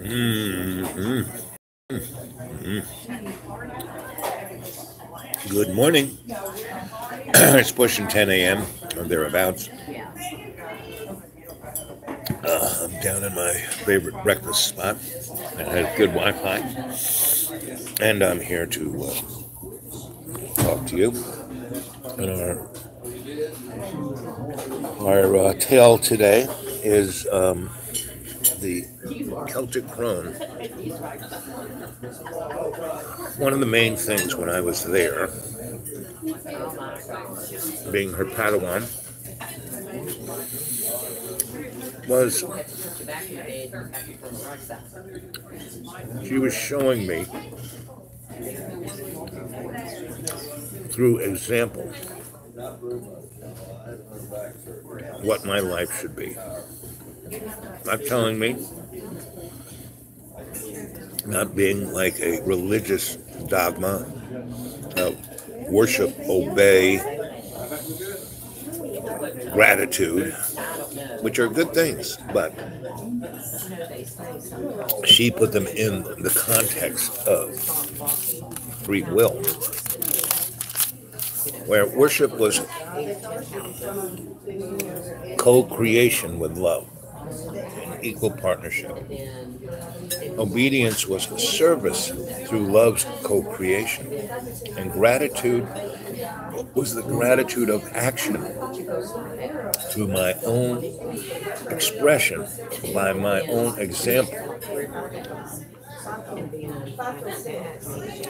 Mm-hmm. Good morning. It's pushing 10 a.m. or thereabouts. I'm down in my favorite breakfast spot. I had good Wi-Fi, and I'm here to talk to you. And our tale today is the Celtic Crone. One of the main things when I was there, being her Padawan, was she was showing me through example what my life should be. Not telling me, not being like a religious dogma of worship, obey, gratitude, which are good things, but she put them in the context of free will, where worship was co-creation with love, equal partnership. Obedience was service through love's co-creation, and gratitude was the gratitude of action through my own expression, by my own example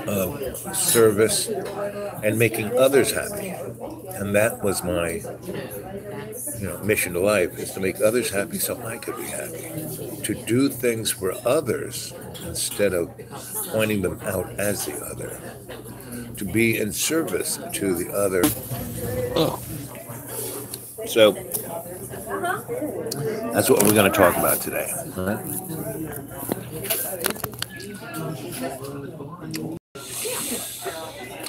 of service and making others happy. And that was my mission to life, is to make others happy so I could be happy. To do things for others instead of pointing them out as the other. To be in service to the other. So that's what we're going to talk about today. Right?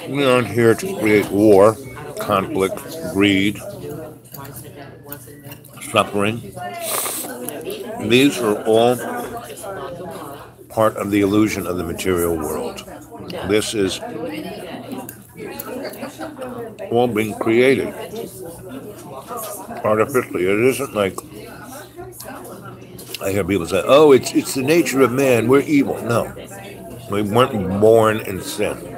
We're not here to create war, conflict, greed, suffering. These are all part of the illusion of the material world. This is all being created artificially. It isn't like I hear people say, "Oh, it's the nature of man. We're evil." No, we weren't born in sin.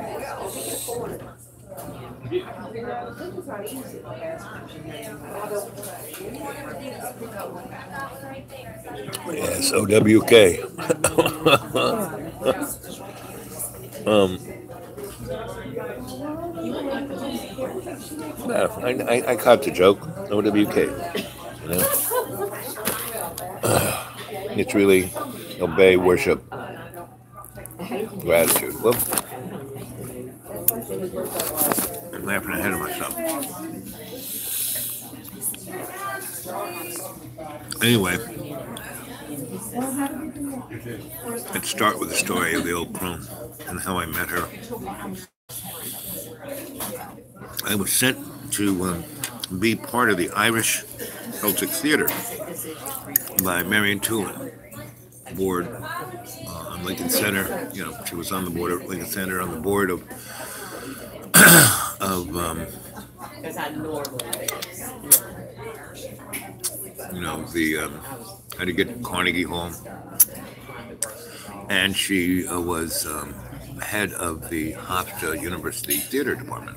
Yes, OWK. I caught the joke. OWK. It's really obey, worship, gratitude. Whoop. I'm laughing ahead of myself. Anyway, let's start with the story of the old crone and how I met her. I was sent to be part of the Irish Celtic Theatre by Marion Tulin, board on Lincoln Center. She was on the board of Lincoln Center, on the board of the how to get Carnegie Hall, and she was head of the Hofstra University Theater Department.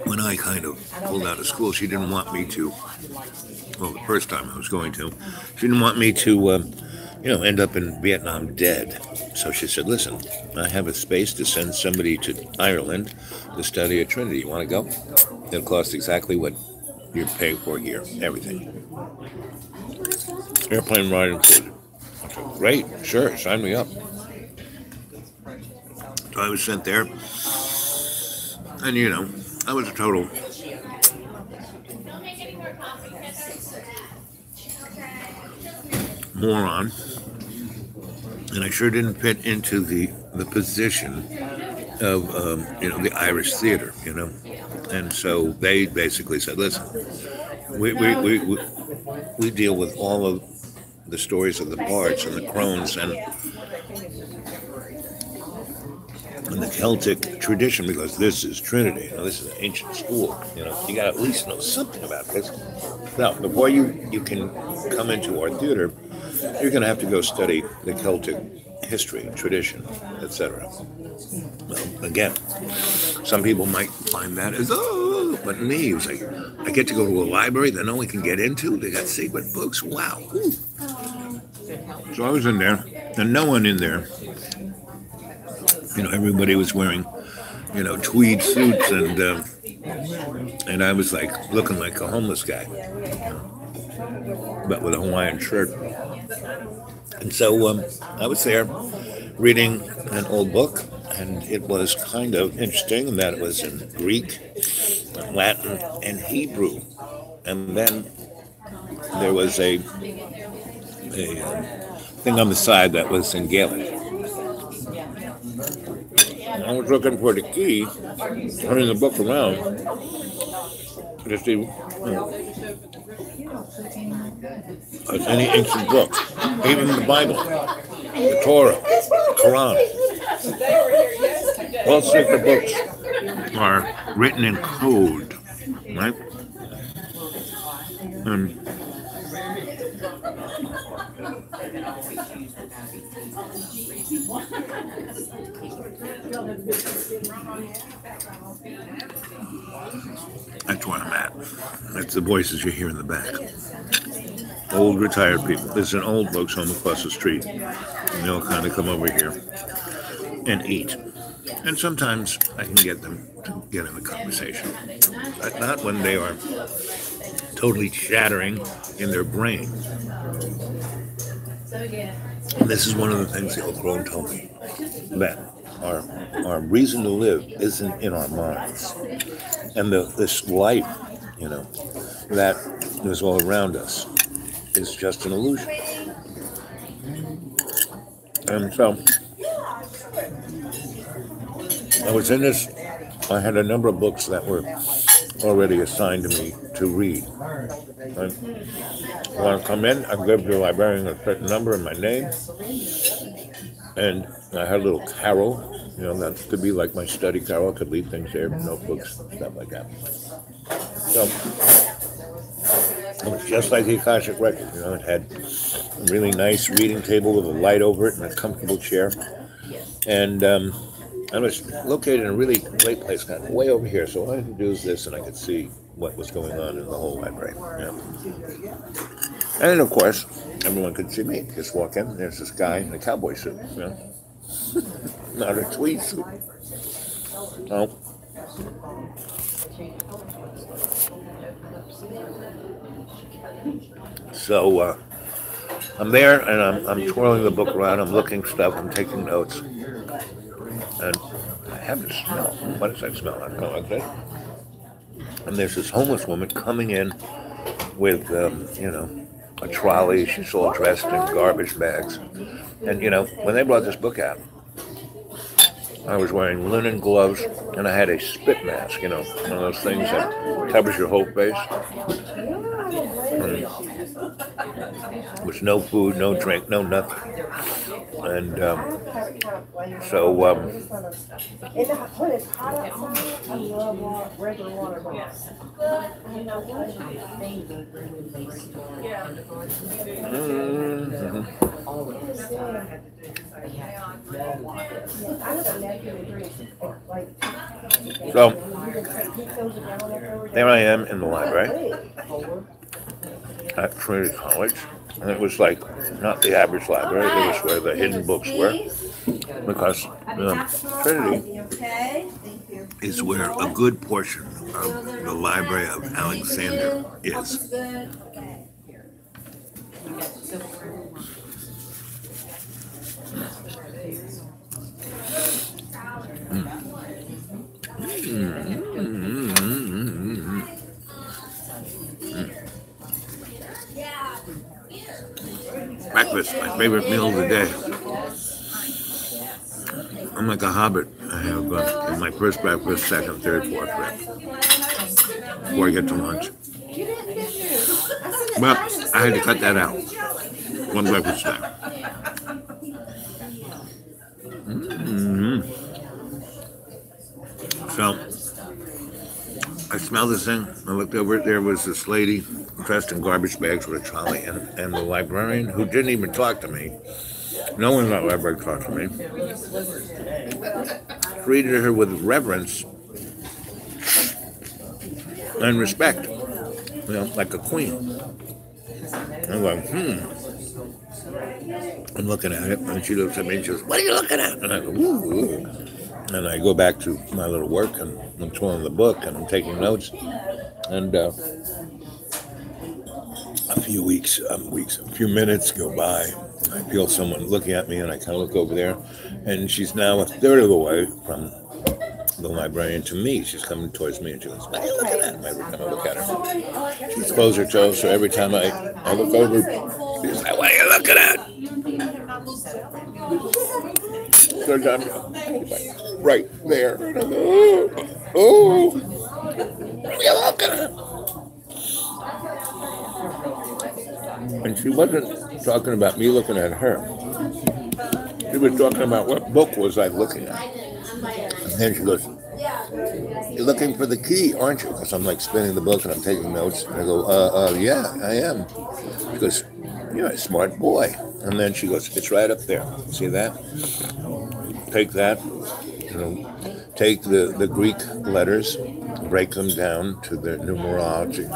When I kind of pulled out of school, she didn't want me to. Well, the first time I was going to, she didn't want me to, end up in Vietnam dead. So she said, "Listen, I have a space to send somebody to Ireland to study at Trinity. You want to go? It'll cost exactly what you're paying for here, everything. Airplane ride included." I said, "Great, sure, sign me up." So I was sent there, and I was a total moron, and I sure didn't fit into the position of the Irish theater, and so they basically said, "Listen, we deal with all of the stories of the bards and the crones and the Celtic tradition, because this is Trinity. This is an ancient school. You got to at least know something about this. Now, before you can come into our theater, you're going to have to go study the Celtic history, tradition, etc. Well, again, some people might find that as, but me, it was like, I get to go to a library that no one can get into. They got secret books. Wow. Ooh. So I was in there, and no one in there, everybody was wearing, tweed suits, and I was like looking like a homeless guy, but with a Hawaiian shirt. And so I was there reading an old book, and it was kind of interesting in that it was in Greek, Latin, and Hebrew. And then there was a thing on the side that was in Gaelic. I was looking for the key, turning the book around to see any ancient book, even the Bible, the Torah, Quran. All sacred books are written in code, right? That's where I'm at. That's the voices you hear in the back. Old retired people. There's an old folks home across the street. And they'll kind of come over here and eat. And sometimes I can get them to get in the conversation. But not when they are totally shattering in their brain. And this is one of the things the old crone told me, that our reason to live isn't in our minds. And this life, that is all around us is just an illusion. And so I was in this, I had a number of books that were already assigned to me to read. And when I come in, I give the librarian a certain number and my name. And I had a little carrel, that's to be like my study carrel. I could leave things there, notebooks, stuff like that. So it was just like the Akashic Record, it had a really nice reading table with a light over it and a comfortable chair. And I was located in a really great place, kind of way over here. So all I had to do is this, and I could see what was going on in the whole library. And of course, everyone could see me. Just walk in, there's this guy in a cowboy suit, not a tweed suit. So I'm there, and I'm twirling the book around. I'm looking stuff. I'm taking notes. And I have this smell. What does that smell? I don't know. Okay. And there's this homeless woman coming in with, a trolley. She's all dressed in garbage bags. And, when they brought this book out, I was wearing linen gloves, and I had a spit mask, one of those things that covers your whole face. With no food, no drink, no nothing. And so there I am in the library at Trinity College, and it was like not the average library. It was where the hidden books were, because Trinity is where a good portion of the Library of Alexander is. Breakfast, my favorite meal of the day. I'm like a hobbit. I have my first breakfast, second, third, fourth breakfast before I get to lunch. But I had to cut that out. one breakfast snack. So I smelled this thing. I looked over. There was this lady dressed in garbage bags with a trolley, and the librarian, who didn't even talk to me. No one in that library talked to me. Treated her with reverence and respect, like a queen. I'm going, I'm looking at it, and she looks at me and she goes, "What are you looking at?" And I go, "Ooh." And I go back to my little work, and I'm twirling the book, and I'm taking notes. And a few minutes go by. I feel someone looking at me, and I kind of look over there, and she's now a third of the way from the librarian to me. She's coming towards me, and she goes, "What are you looking at?" And every time I look at her, she closes her toes, so every time I look over, she's like, "What are you looking at?" Third time, right there. And I go, "Oh, what are you looking at?" And she wasn't talking about me looking at her. She was talking about what book was I looking at. And then she goes, "You're looking for the key, aren't you?" Because I'm like spinning the book and I'm taking notes. And I go, yeah, I am." She goes, "You're a smart boy." And then she goes, "It's right up there. See that? Take that, take the Greek letters, break them down to the numerology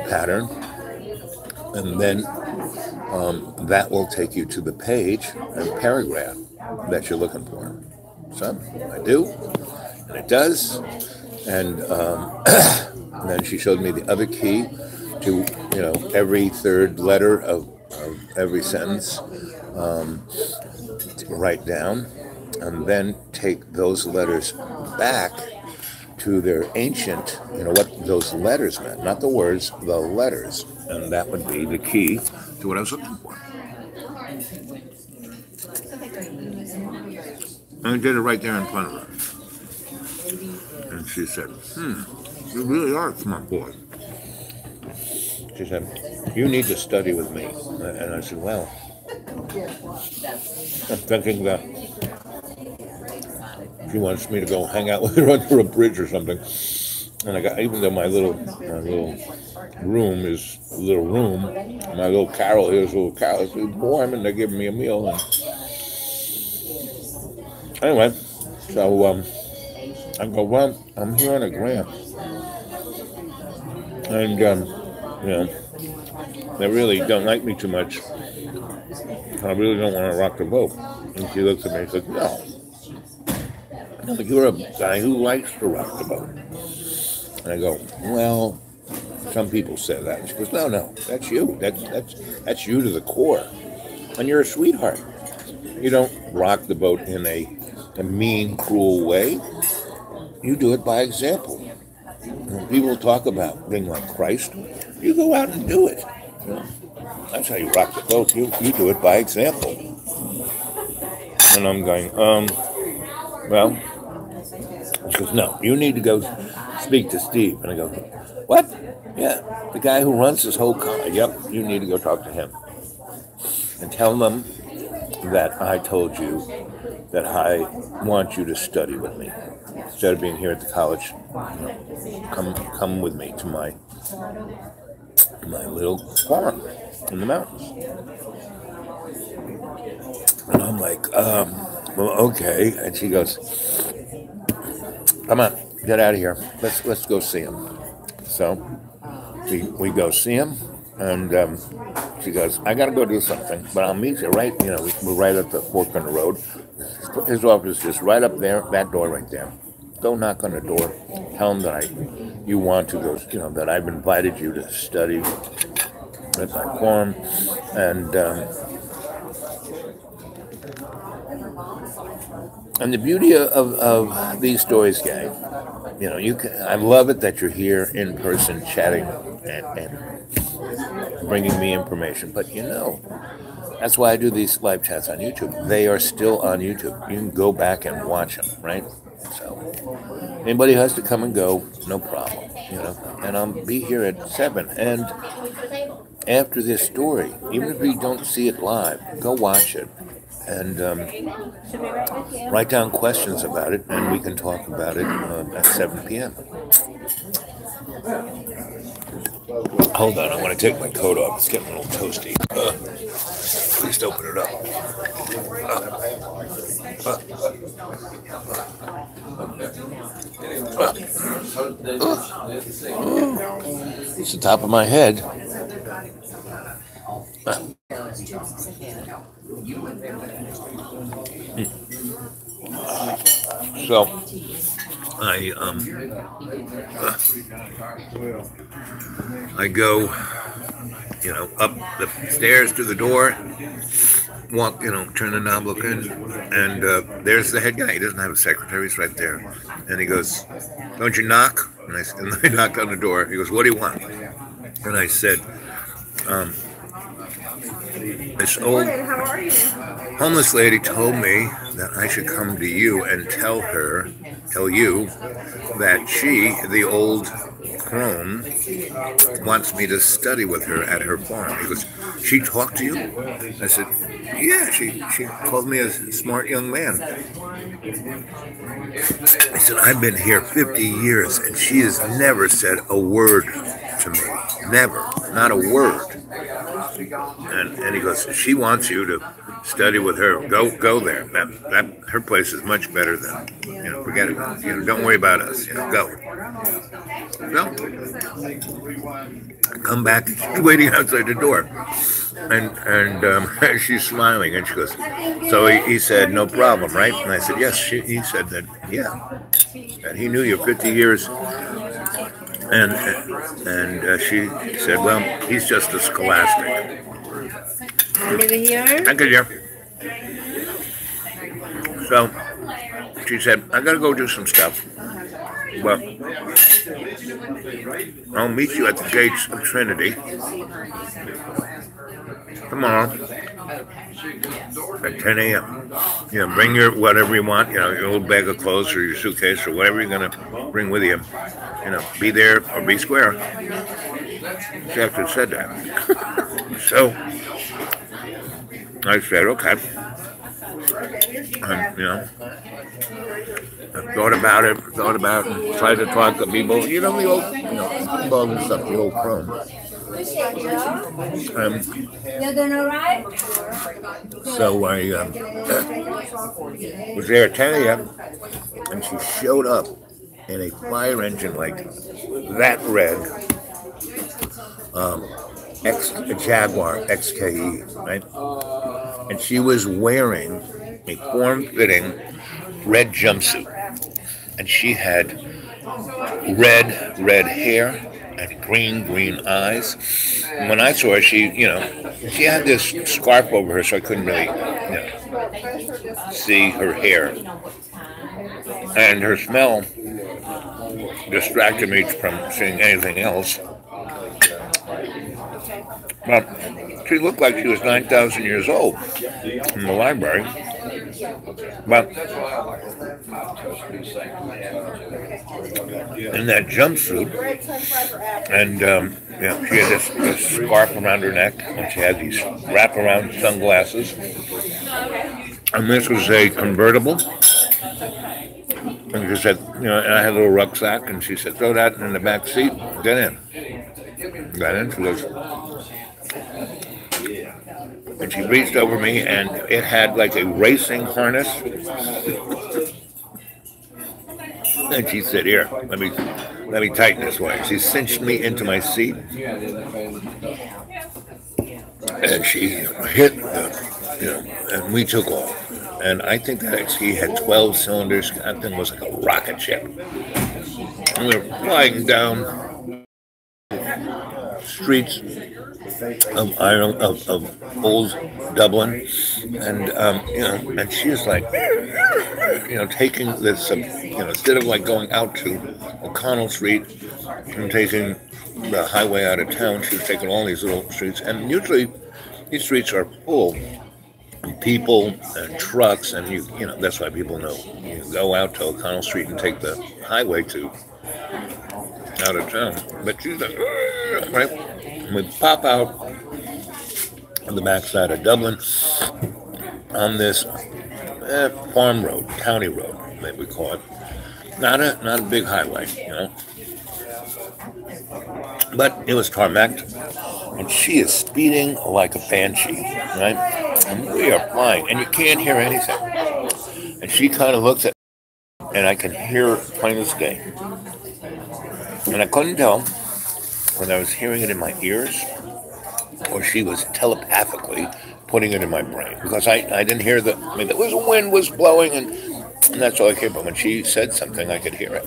pattern, and then that will take you to the page and paragraph that you're looking for." So I do, and it does. And then she showed me the other key to, every third letter of every sentence to write down, and then take those letters back to their ancient, what those letters meant, not the words, the letters. And that would be the key to what I was looking for. And I did it right there in front of her. And she said, "You really are a smart boy." She said, "You need to study with me." And I said, "Well, I'm thinking that she wants me to go hang out with her under a bridge or something." And even though my little room is a little room, my little carrel here is a little carrel. It's warm, and they're giving me a meal. And anyway, so I go, "Well, I'm here on a grant, and they really don't like me too much. I really don't want to rock the boat." And she looks at me and says, "No, you're a guy who likes to rock the boat." And I go, "Well, some people say that." And she goes, No, that's you. That's you to the core. And you're a sweetheart. You don't rock the boat in a mean, cruel way. You do it by example. When people talk about being like Christ, you go out and do it. That's how you rock the boat. You do it by example." And I'm going, well, she goes, "No, you need to go speak to Steve." And I go, "What?" "Yeah, the guy who runs this whole college." "Yep, you need to go talk to him. And tell them that I told you that I want you to study with me. Instead of being here at the college, come with me to my little farm in the mountains." And I'm like, well, okay. And she goes, "Come on, get out of here. Let's go see him." So we go see him, and she goes, "I got to go do something, but I'll meet you right, we're right at the fork in the road. His office is just right up there, that door right there. Go knock on the door. Tell him that you want to go, that I've invited you to study at my farm." And the beauty of these stories, gang, I love it that you're here in person chatting and bringing me information. But that's why I do these live chats on YouTube. They are still on YouTube. You can go back and watch them, right? So anybody who has to come and go, no problem, And I'll be here at 7. And after this story, even if you don't see it live, go watch it and write down questions about it, and we can talk about it at 7 p.m. Hold on, I want to take my coat off. It's getting a little toasty. Please open it up. It's the top of my head. So I go, up the stairs to the door, walk, turn the knob, look in, and there's the head guy. He doesn't have a secretary. He's right there. And he goes, "Don't you knock?" And I knock on the door. He goes, "What do you want?" And I said, this old homeless lady told me that I should come to you and tell you that she, the old crone, wants me to study with her at her farm. He goes, "She talked to you?" I said, "Yeah, she called me a smart young man." I said, "I've been here 50 years and she has never said a word to me. Never. Not a word." And he goes, "She wants you to study with her. Go there. That her place is much better than, forget it. Don't worry about us. Go." No. Come back. She's waiting outside the door. And she's smiling, and she goes, "So he said, no problem, right?" And I said, "Yes." He said that, yeah. And he knew you 50 years. And she said, "Well, he's just a scholastic." Over here? Thank you, dear. So she said, "I gotta go do some stuff. Well, I'll meet you at the gates of Trinity tomorrow at 10 a.m. Bring your whatever you want, your old bag of clothes or your suitcase or whatever you're going to bring with you. Be there or be square." She actually said that. So I said, "Okay." I thought about it, and tried to talk to people. The old, football and stuff, the old crone. So I was there at 10 a.m. and she showed up in a fire engine like that red, Jaguar XKE, right? And she was wearing a form-fitting red jumpsuit, and she had red hair and green eyes. And when I saw her, she had this scarf over her, so I couldn't really, see her hair. And her smell distracted me from seeing anything else. But she looked like she was 9,000 years old in the library. But in that jumpsuit, and she had this scarf around her neck, and she had these wraparound sunglasses. And this was a convertible. And she said, and I had a little rucksack, and she said, "Throw that in the back seat, get in." Got in, she goes, and she reached over me, and it had like a racing harness. And she said, "Here, let me tighten this way." She cinched me into my seat, and she hit, and we took off. And I think that XKE had 12 cylinders. That thing was like a rocket ship. And we were flying down streets of old Dublin, and and she was like, taking this, instead of like going out to O'Connell Street and taking the highway out of town, she was taking all these little streets, and usually these streets are full of people and trucks, and that's why people know you go out to O'Connell Street and take the highway to out of town. But she's like, right? We pop out on the backside of Dublin on this farm road, county road, that we call it. Not a big highway, but it was tarmacked, and she is speeding like a banshee, right? And we are flying, and you can't hear anything. And she kind of looks at me, and I can hear her plain as day. And I couldn't tell whether I was hearing it in my ears or she was telepathically putting it in my brain, because I didn't hear the wind was blowing, and that's all I hear. But when she said something, I could hear it.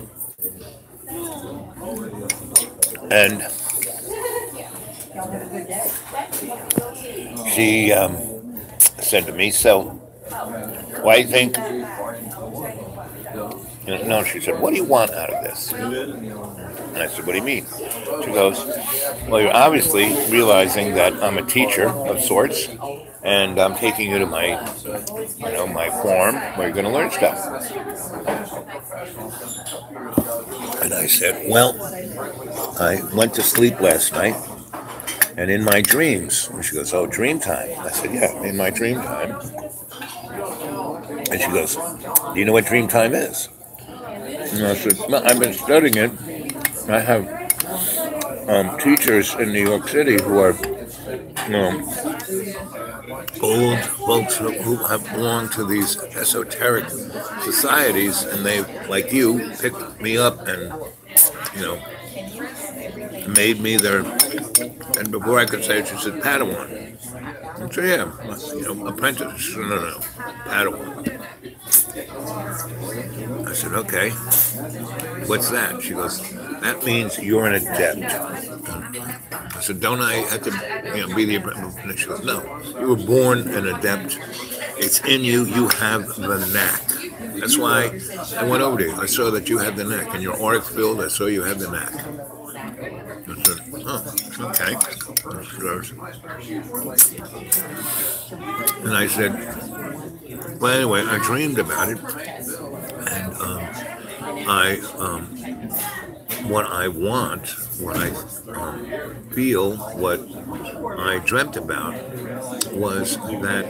And she said to me, "So, why do you think?" No, she said, "What do you want out of this?" And I said, "What do you mean?" She goes, "Well, you're obviously realizing that I'm a teacher of sorts, and I'm taking you to my farm where you're going to learn stuff." And I said, "Well, I went to sleep last night, and in my dreams," and she goes, "Oh, dream time." I said, "Yeah, in my dream time." And she goes, "Do you know what dream time is?" And I said, "Well, I've been studying it. I have teachers in New York City who are old folks who have belonged to these esoteric societies, and they, like you, picked me up and made me their." And before I could say it, she said, "Padawan." I said, "Yeah, apprentice." She said, "No, Padawan." I said, "Okay, what's that?" She goes, "That means you're an adept." I said, "Don't I have to, be the apprentice?" And she goes, "No, you were born an adept. It's in you. You have the knack. That's why I went over to you. I saw that you had the knack. In your auric field, I saw you had the knack." I said, "Oh, okay." And I said, "Well, anyway, I dreamed about it, and what I want, what I feel, what I dreamt about was that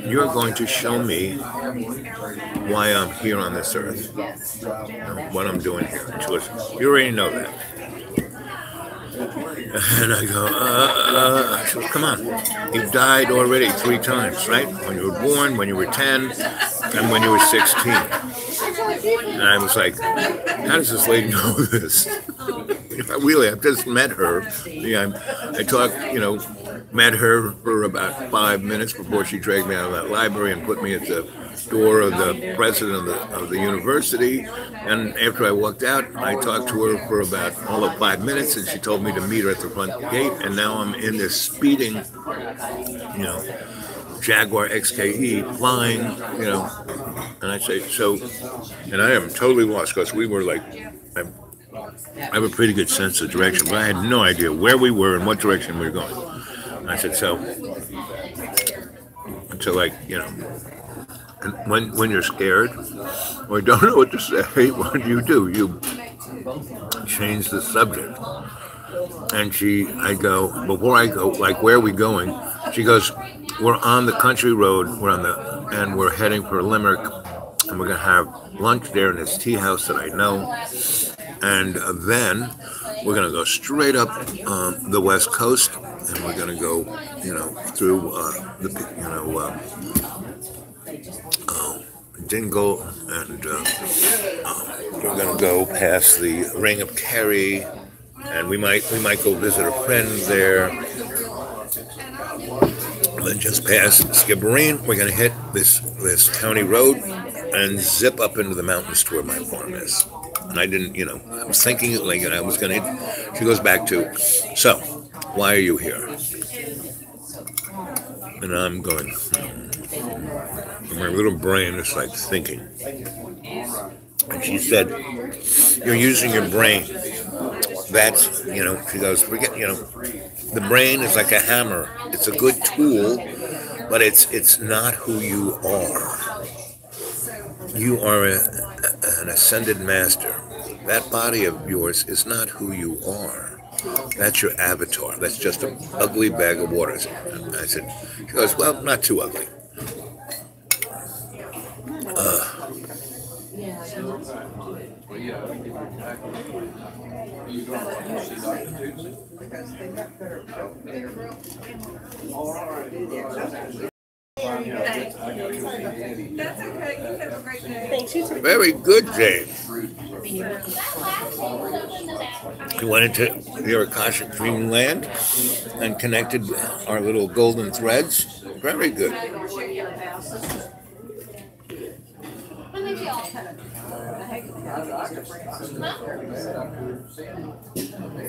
you're going to show me why I'm here on this earth, what I'm doing here." And she goes, "You already know that." And I go, she goes, "Come on, you've died already 3 times, right? When you were born, when you were 10, and when you were 16. And I was like, "How does this lady know this?" Really, I've just met her. I talked, met her for about 5 minutes before she dragged me out of that library and put me at the door of the president of the university. And after I walked out, I talked to her for about all of 5 minutes, and she told me to meet her at the front gate. And now I'm in this speeding, Jaguar XKE flying, and I say, and I am totally lost, because we were like, I have a pretty good sense of direction, but I had no idea where we were and what direction we were going. And I said, so and when you're scared or don't know what to say, what do? You change the subject. And before I go, like, "Where are we going?" She goes, "We're on the country road. And we're heading for Limerick, and we're gonna have lunch there in this tea house that I know, and then we're gonna go straight up the West Coast, and we're gonna go, through Dingle, and we're gonna go past the Ring of Kerry, and we might go visit a friend there. And then just past Skibbereen, we're going to hit this county road and zip up into the mountains to where my farm is." And I didn't, I was thinking it like I was going to hit. She goes back to, "So, why are you here?" And I'm going, my little brain is like thinking. And she said, "You're using your brain. That's, she goes, forget, the brain is like a hammer. It's a good tool, but it's not who you are. You are an ascended master. That body of yours is not who you are. That's your avatar. That's just an ugly bag of waters. And I said, she goes, well, not too ugly. That's okay. You have a great day. Thanks, you too. Very good, Jane. We went into the Akashic Dreamland and connected our little golden threads. Very good.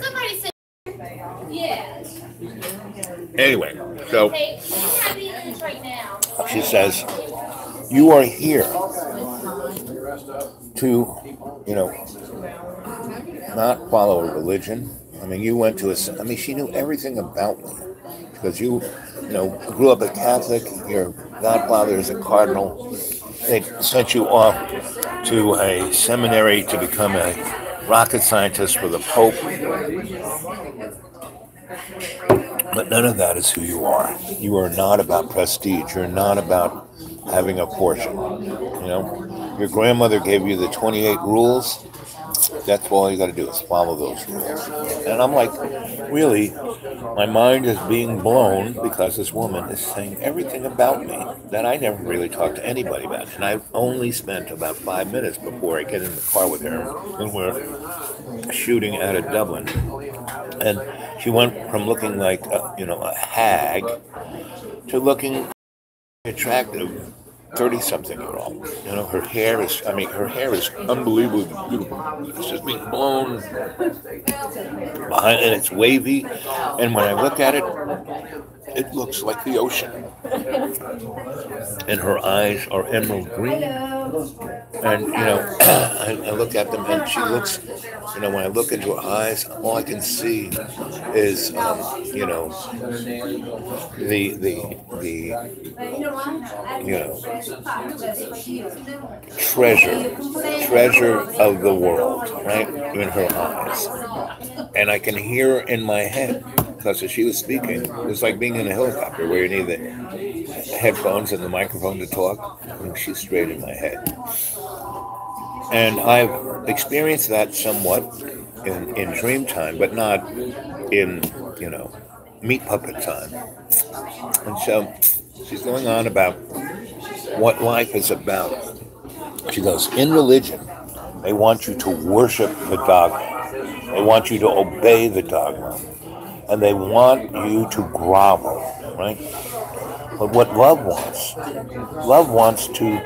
Somebody said, yes. Anyway, so Hey, you have these right now. she says, you are here to, not follow a religion. I mean, you went to she knew everything about me because you grew up a Catholic. Your godfather is a cardinal. They sent you off to a seminary to become a rocket scientist for the Pope. But none of that is who you are. You are not about prestige. You're not about having a fortune. Your grandmother gave you the 28 rules. That's all you got to do is follow those rules. And I'm like, really, my mind is being blown because this woman is saying everything about me that I never really talked to anybody about. And I've only spent about 5 minutes before I get in the car with her and we're shooting out of Dublin. And she went from looking like, a hag to looking attractive 30-something-year-old. Her hair is unbelievably beautiful. It's just being blown behind, and it's wavy. And when I look at it, it looks like the ocean. And her eyes are emerald green. And, I look at them, and she looks, when I look into her eyes, all I can see is, treasure of the world, right, in her eyes. And I can hear her in my head, because as she was speaking, it was like being in a helicopter where you need the headphones and the microphone to talk, and she's straight in my head. And I've experienced that somewhat in dream time, but not in, meat puppet time. And so she's going on about what life is about. She goes, in religion, they want you to worship the dogma. They want you to obey the dogma. And they want you to grovel, right? But what love wants to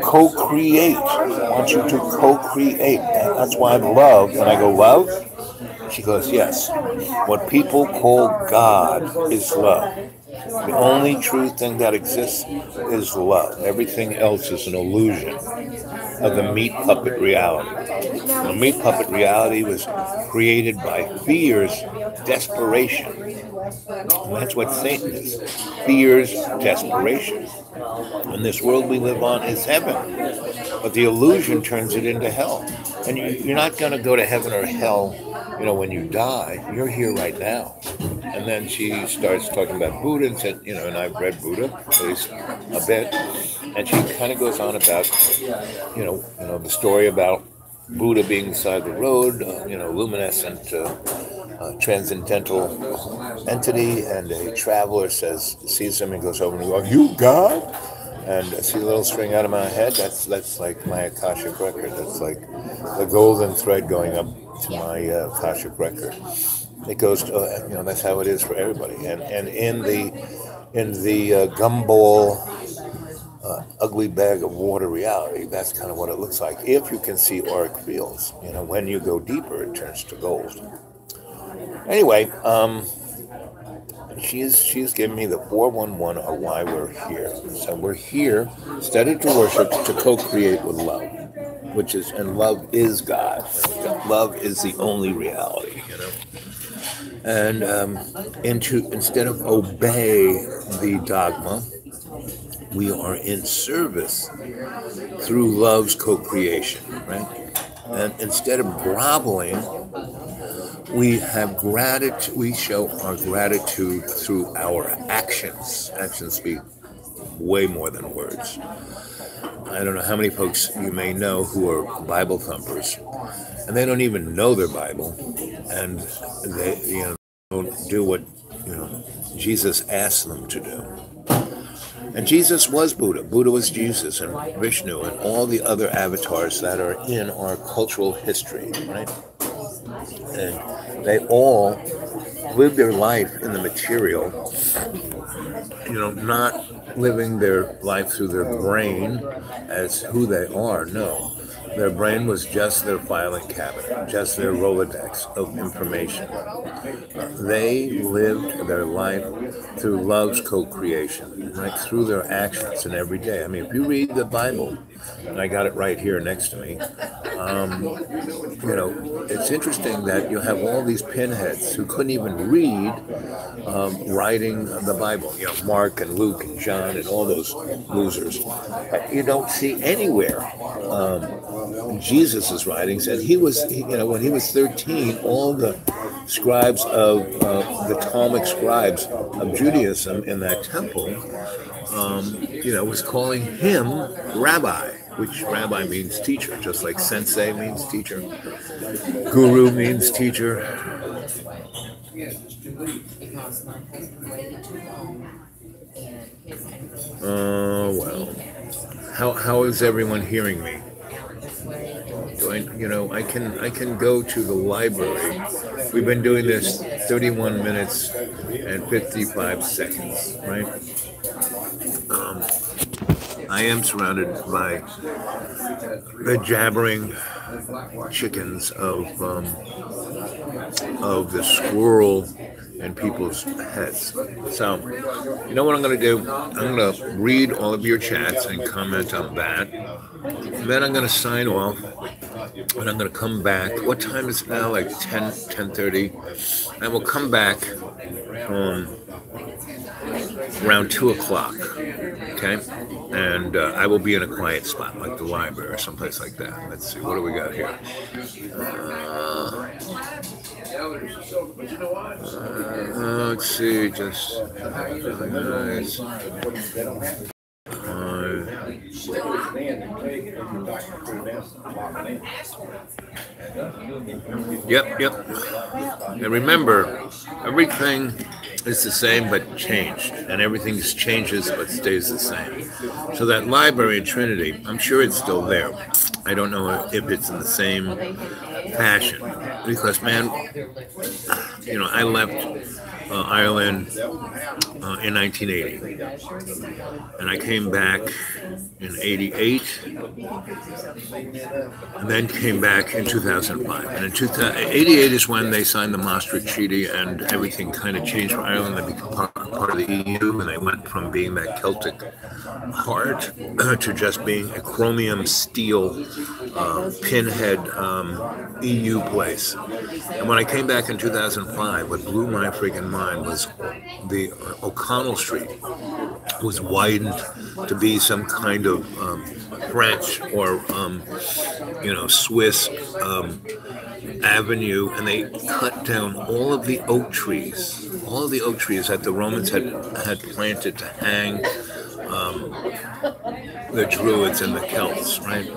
co-create. Wants you to co-create. And that's why love, when I go, love? She goes, yes. What people call God is love. The only true thing that exists is love. Everything else is an illusion of the meat puppet reality. The meat puppet reality was created by fear's desperation. And that's what Satan is. Fear's desperation. And this world we live on is heaven. But the illusion turns it into hell. And you're not going to go to heaven or hell, when you die. You're here right now. And then she starts talking about Buddha and said, and I've read Buddha, at least a bit. And she kind of goes on about, the story about Buddha being beside the road, luminescent, transcendental entity, and a traveler sees him and goes over and goes, "You God?" And I see a little string out of my head. That's like my Akashic record. That's like the golden thread going up to my Akashic record. It goes to, that's how it is for everybody. And in the gumball, ugly bag of water reality, that's kind of what it looks like. If you can see auric fields, when you go deeper, it turns to gold. Anyway, she's giving me the 411 of why we're here. So we're here, study to worship, to co-create with love, and love is God. Love is the only reality, And instead of obey the dogma, we are in service through love's co-creation, right? And instead of groveling, we have gratitude. We show our gratitude through our actions. Actions speak way more than words. I don't know how many folks you may know who are Bible thumpers, and they don't even know their Bible, and they, don't do what, Jesus asked them to do. And Jesus was Buddha. Buddha was Jesus, and Vishnu, and all the other avatars that are in our cultural history, right? And they all live their life in the material, not living their life through their brain as who they are. No, their brain was just their filing cabinet, just their Rolodex of information. They lived their life through love's co-creation, right, through their actions and every day. I mean, if you read the Bible, and I got it right here next to me, it's interesting that you have all these pinheads who couldn't even read writing the Bible, Mark and Luke and John and all those losers. You don't see anywhere Jesus' writings, and he was, when he was 13, all the scribes of the Talmudic scribes of Judaism in that temple, was calling him rabbi, which rabbi means teacher, just like sensei means teacher, guru means teacher. Oh, well. How is everyone hearing me? I can go to the library. We've been doing this 31 minutes and 55 seconds, right? I am surrounded by the jabbering chickens of the squirrel in people's heads. So, you know what I'm going to do? I'm going to read all of your chats and comment on that. And then I'm going to sign off, and I'm going to come back. What time is it now? Like 10:30. And we'll come back around 2 o'clock, okay? And I will be in a quiet spot, like the library or someplace like that. Let's see, what do we got here? Let's see, just nice. Yep. And remember, everything is the same but changed, and everything changes but stays the same. So that library in Trinity, I'm sure it's still there. I don't know if it's in the same fashion, because, man, I left Ireland in 1980, and I came back in 88, and then came back in 2005. And in 88 is when they signed the Maastricht Treaty, and everything kind of changed for Ireland. They became part of the EU, and they went from being that Celtic heart to just being a chromium steel pinhead EU place. And when I came back in 2005, what blew my freaking mind was the O'Connell Street was widened to be some kind of French or Swiss avenue, and they cut down all of the oak trees that the Romans had planted to hang the Druids and the Celts, right?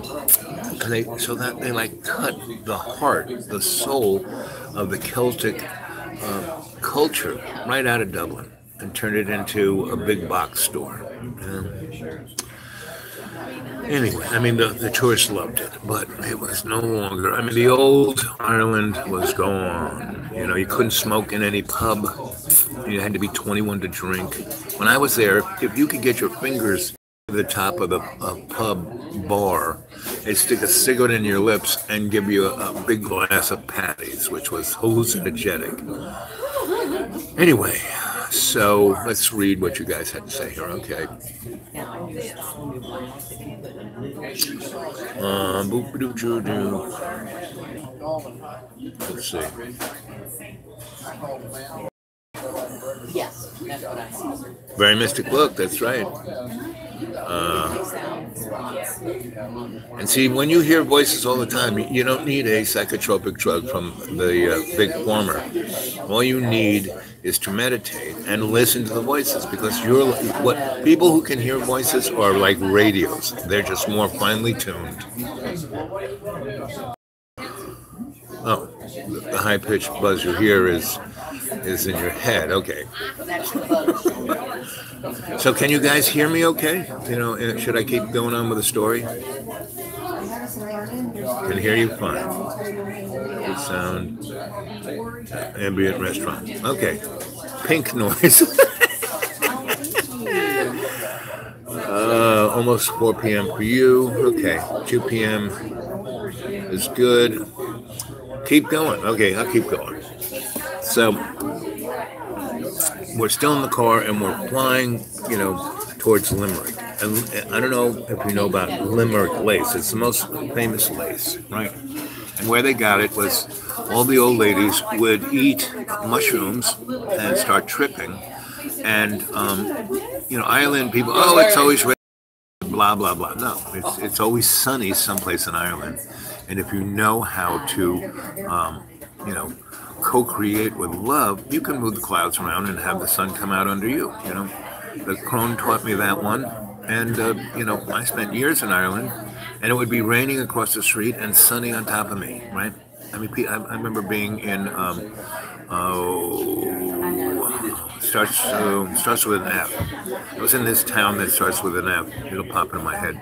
And they cut the heart, the soul of the Celtic culture right out of Dublin and turned it into a big box store. Anyway, I mean, the tourists loved it, but it was no longer. I mean, the old Ireland was gone. You couldn't smoke in any pub. You had to be 21 to drink. When I was there, if you could get your fingers to the top of the pub bar, they'd stick a cigarette in your lips and give you a big glass of patties, which was hallucinogenic. Anyway, so let's read what you guys had to say here. Okay. Let's see. Yes, that's what I see. Very mystic book, that's right. And see, when you hear voices all the time, you don't need a psychotropic drug from the big farmer. All you need is to meditate and listen to the voices, because what people who can hear voices are like radios. They're just more finely tuned. Oh, the high-pitched buzz you hear is in your head. Okay. So can you guys hear me okay? You know, should I keep going on with the story? Can hear you fine. Good sound. Ambient restaurant. Okay. Pink noise. Almost 4 p.m. for you. Okay. 2 p.m. is good. Keep going. Okay, I'll keep going. So we're still in the car and we're flying, towards Limerick. And I don't know if you know about Limerick lace. It's the most famous lace, right? And where they got it was all the old ladies would eat mushrooms and start tripping. And, Ireland people, oh, it's always red, blah, blah, blah. No, it's always sunny someplace in Ireland. And if you know how to, co-create with love, you can move the clouds around and have the sun come out under you, The Crone taught me that one. And, I spent years in Ireland, and it would be raining across the street and sunny on top of me, right? I mean, I remember being in, starts with an F. I was in this town that starts with an F. It'll pop in my head.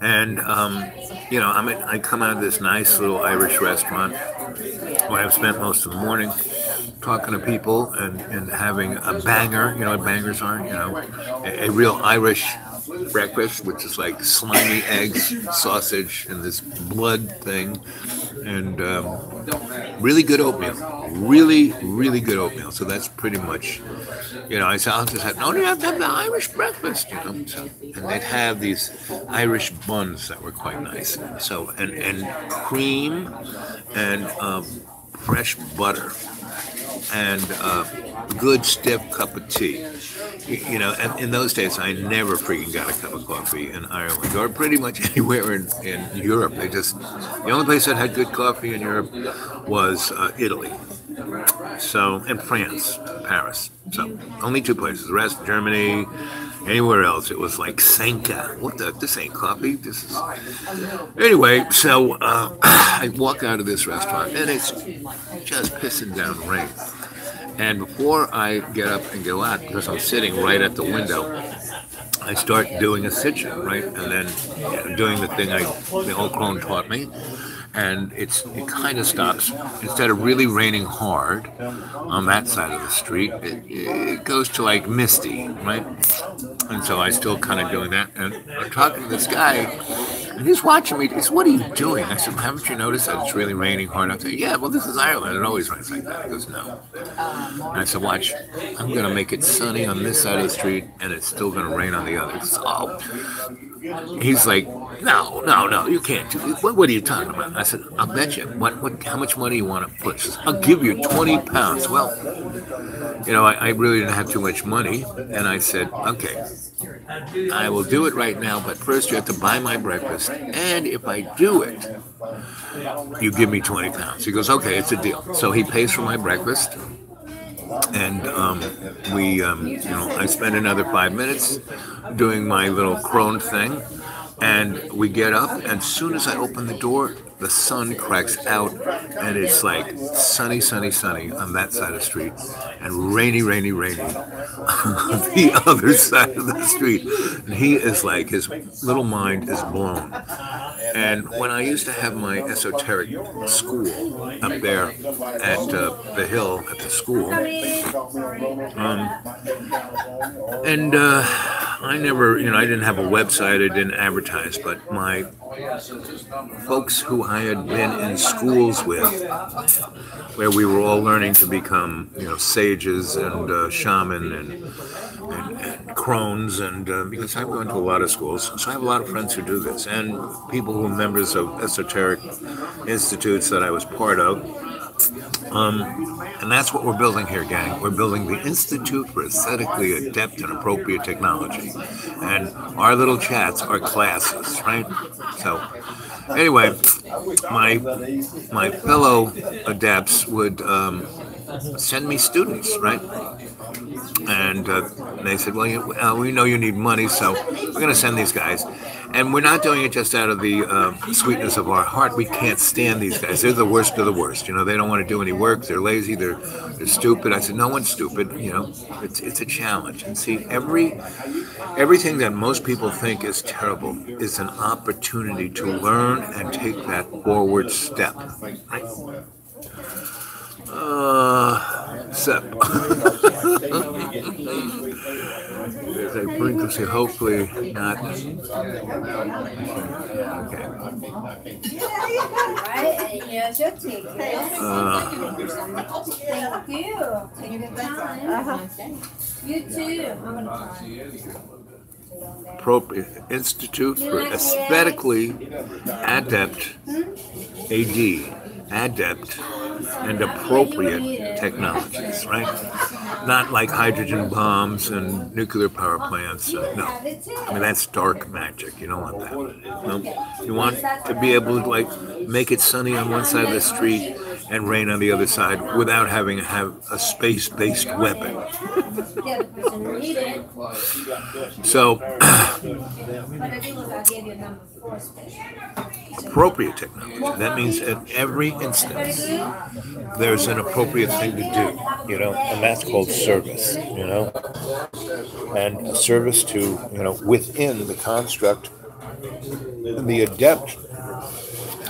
And, I come out of this nice little Irish restaurant where I've spent most of the morning talking to people and having a banger, you know what bangers are, a real Irish breakfast, which is like slimy eggs, sausage, and this blood thing, and really good oatmeal. Really, really good oatmeal. So that's pretty much, I said, I'll just have, no, you have to have the Irish breakfast, So, and they'd have these Irish buns that were quite nice. So, and cream and fresh butter and good stiff cup of tea. And in those days, I never freaking got a cup of coffee in Ireland or pretty much anywhere in Europe. The only place that had good coffee in Europe was Italy. So, and France, Paris. So, only two places. The rest, Germany, anywhere else, it was like Senka. This ain't coffee. This is... Anyway, so I walk out of this restaurant, and it's just pissing down rain. And before I get up and go out, because I'm sitting right at the window, I start doing a sit-in, right? And then doing the thing the old crone taught me. And it kind of stops. Instead of really raining hard on that side of the street, it goes to like misty, right? And so I still kind of doing that. And I'm talking to this guy, and he's watching me. He says, "What are you doing?" I said, "Haven't you noticed that it's really raining hard?" I said, "Yeah, well, this is Ireland. It always rains like that." He goes, "No." And I said, "Watch. I'm going to make it sunny on this side of the street, and it's still going to rain on the other." He says, "Oh." He's like, no, you can't do it. What are you talking about? I said, I'll bet you. How much money you want to put? She says, I'll give you 20 pounds. Well, I really didn't have too much money. And I said, okay, I will do it right now. But first you have to buy my breakfast. And if I do it, you give me 20 pounds. He goes, okay, it's a deal. So he pays for my breakfast. And I spend another 5 minutes doing my little crone thing, and we get up, and as soon as I open the door, the sun cracks out, and it's like sunny on that side of the street, and rainy on the other side of the street. And he is like, his little mind is blown. And when I used to have my esoteric school up there at the hill at the school, I never, I didn't have a website, I didn't advertise, but my folks who I had been in schools with, where we were all learning to become, sages and shaman and crones, and because I've gone to a lot of schools, so I have a lot of friends who do this, and people who are members of esoteric institutes that I was part of. And that's what we're building here, gang. We're building the Institute for Aesthetically Adept and Appropriate Technology. And our little chats are classes, right? So, anyway, my fellow adepts would send me students, right? And they said, well, we know you need money, so we're going to send these guys. And we're not doing it just out of the sweetness of our heart. We can't stand these guys. They're the worst of the worst. You know, they don't want to do any work. They're lazy. They're stupid. I said, no one's stupid. You know, it's a challenge. And see, everything that most people think is terrible is an opportunity to learn and take that forward step. Step. There's a frequency, hopefully not. Okay. You too. Appropriate Institute for Aesthetically Adept, adept and appropriate technologies, right? Not like hydrogen bombs and nuclear power plants. No, I mean that's dark magic. You don't want that. No, you want to be able to like make it sunny on one side of the street and rain on the other side without having to have a space-based weapon. So, appropriate technology. That means at every instance, there's an appropriate thing to do, you know, and that's called service, you know, and a service to, you know, within the construct, the adept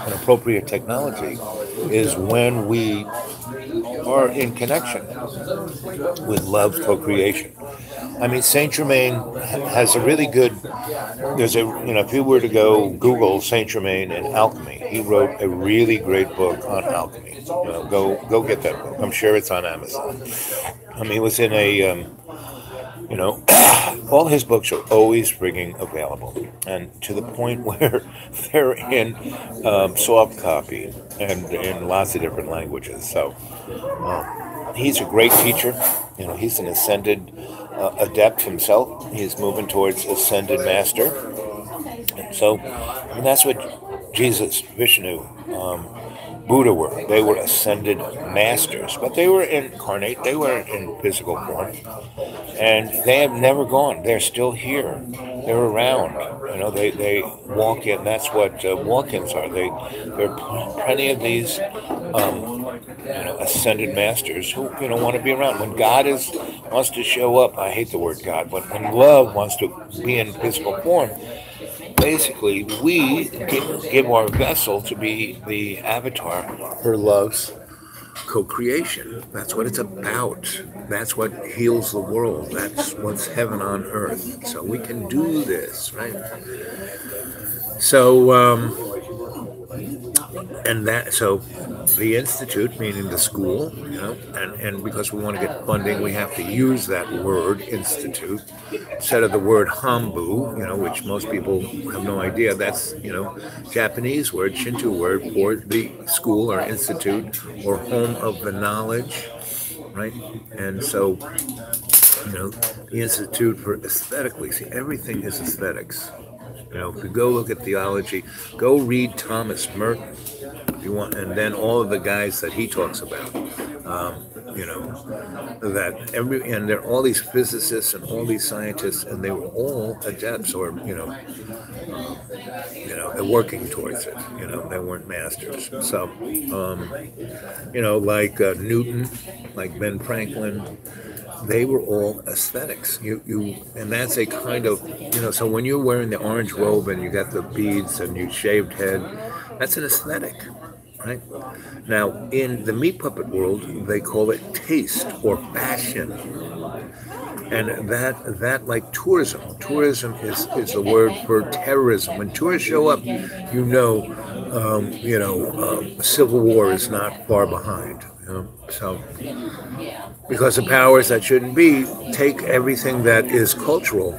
and appropriate technology is when we are in connection with love co-creation. I mean, Saint Germain has a really good, if you were to go Google Saint Germain and alchemy, he wrote a really great book on alchemy. Go get that book. I'm sure it's on Amazon. I mean, it was in a, all his books are always frigging available, and to the point where they're in soft copy and in lots of different languages. So he's a great teacher. You know, he's an ascended adept himself. He's moving towards ascended master. And so, and that's what Jesus, Vishnu, Buddha were. They were ascended masters, but they were incarnate. They were in physical form, and they have never gone. They're still here. They're around. You know, they walk in. That's what walk-ins are. There are plenty of these, ascended masters who want to be around. When God wants to show up, I hate the word God, but when love wants to be in physical form. Basically, we give our vessel to be the avatar, her love's co-creation. That's what it's about. That's what heals the world. That's what's heaven on earth. So we can do this, right? So, so the institute, meaning the school, and because we want to get funding, we have to use that word institute instead of the word hambu, which most people have no idea. That's, Japanese word, Shinto word for the school or institute or home of the knowledge, right? And so, the Institute for Aesthetically, see, everything is aesthetics. If you go look at theology, go read Thomas Merton, if you want, and then all of the guys that he talks about, and there are all these physicists and all these scientists, and they were all adepts, or they're working towards it. They weren't masters. So, like Newton, like Ben Franklin. They were all aesthetics. And that's a kind of, so when you're wearing the orange robe and you got the beads and you shaved head, that's an aesthetic, right? Now, in the meat puppet world, they call it taste or fashion. And that like tourism. Tourism is the word for terrorism. When tourists show up, civil war is not far behind. So, because the powers that shouldn't be take everything that is cultural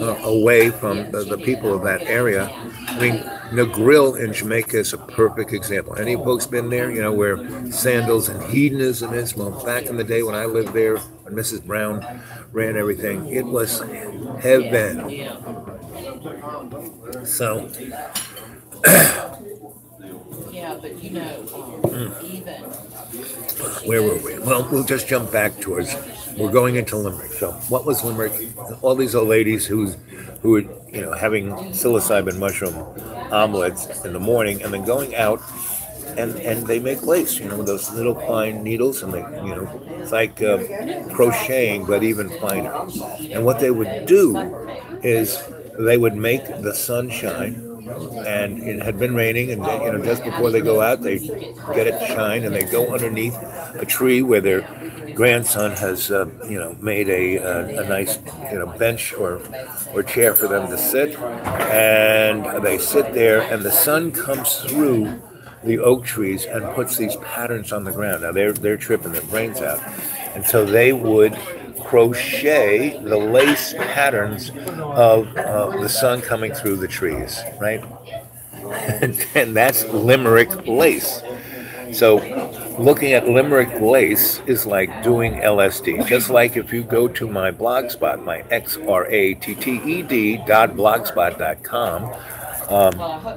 away from the people of that area. I mean, the grill in Jamaica is a perfect example. Any folks been there? You know, where sandals and hedonism is? Well, back in the day when I lived there, when Mrs. Brown ran everything, it was heaven. So, yeah, but you know, even where were we? Well, we'll just jump back towards. We're going into Limerick. So, what was Limerick? All these old ladies who were, you know, having psilocybin mushroom omelets in the morning, and then going out and they make lace, you know, with those little fine needles, and they, you know, it's like crocheting, but even finer. And what they would do is they would make the sun shine, and it had been raining, and you know, just before they go out, they get it to shine, and they go underneath a tree where their grandson has, you know, made a nice, you know, bench or chair for them to sit, and they sit there, and the sun comes through the oak trees and puts these patterns on the ground. Now they're tripping their brains out, and so they would crochet the lace patterns of the sun coming through the trees, right? And that's Limerick lace. So looking at Limerick lace is like doing LSD. Just like if you go to my blogspot, my xratted.blogspot.com,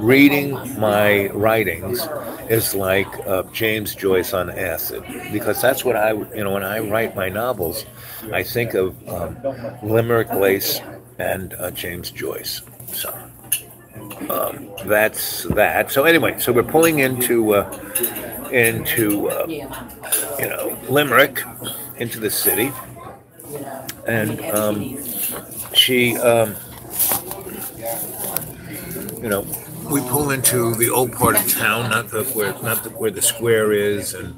reading my writings is like James Joyce on acid, because that's what you know, when I write my novels, I think of Limerick lace and James Joyce. So that's that. So anyway, so we're pulling into you know, Limerick, into the city, and she. You know, we pull into the old part of town, not where the square is and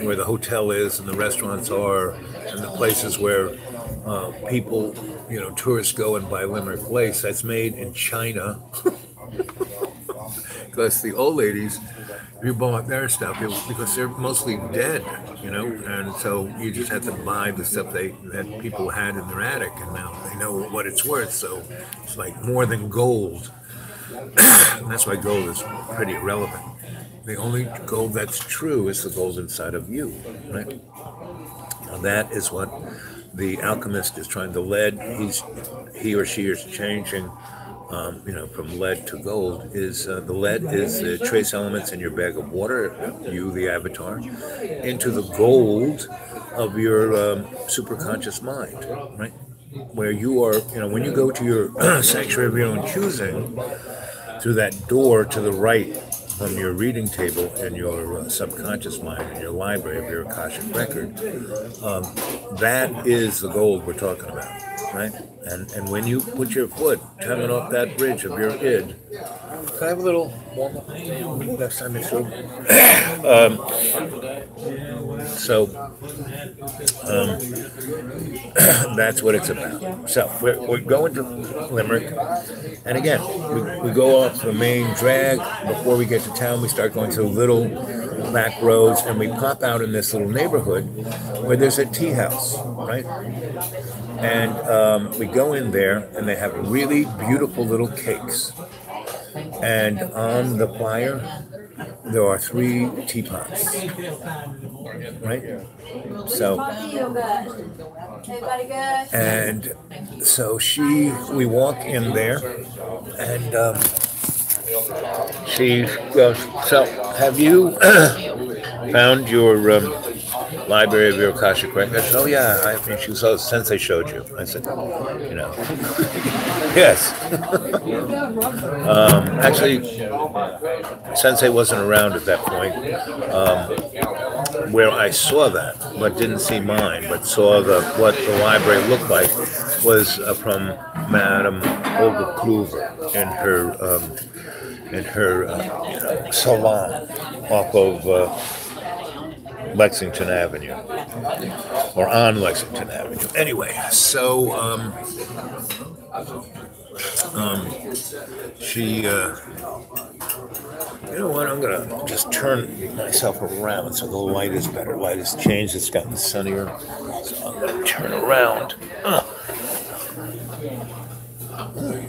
where the hotel is and the restaurants are and the places where people, you know, tourists go and buy Limerick lace. That's made in China. Because the old ladies, you bought their stuff because they're mostly dead, you know, and so you just have to buy the stuff that people had in their attic, and now they know what it's worth. So it's like more than gold. And that's why gold is pretty irrelevant. The only gold that's true is the gold inside of you, right? Now that is what the alchemist is trying. The lead he or she is changing, you know, from lead to gold. Is the lead is the trace elements in your bag of water, you the avatar, into the gold of your superconscious mind, right? Where you are, you know, when you go to your sanctuary of your own choosing, through that door to the right from your reading table and your subconscious mind and your library of your Akashic record, that is the gold we're talking about, right? And when you put your foot coming off that bridge of your id, can I have a little warm-up next time it's through? That's what it's about. So we're going to Limerick, and again, we go off the main drag. Before we get to town, we start going through little back roads, and we pop out in this little neighborhood where there's a tea house, right? And we go in there, and they have really beautiful little cakes. And on the flyer, there are 3 teapots, right? So, and so we walk in there, and she goes, so have you found your library of your Akashic records? I said, oh yeah. I mean, she goes, oh, Sensei showed you. I said, you know, yes. Actually, Sensei wasn't around at that point where I saw that, but didn't see mine, but saw what the library looked like was from Madame Olga Kluver in her you know, salon off of Lexington Avenue, or on Lexington Avenue. Anyway, so she, you know what, I'm going to just turn myself around so the light is better. Light has changed, it's gotten sunnier, so I'm going to turn around. Okay.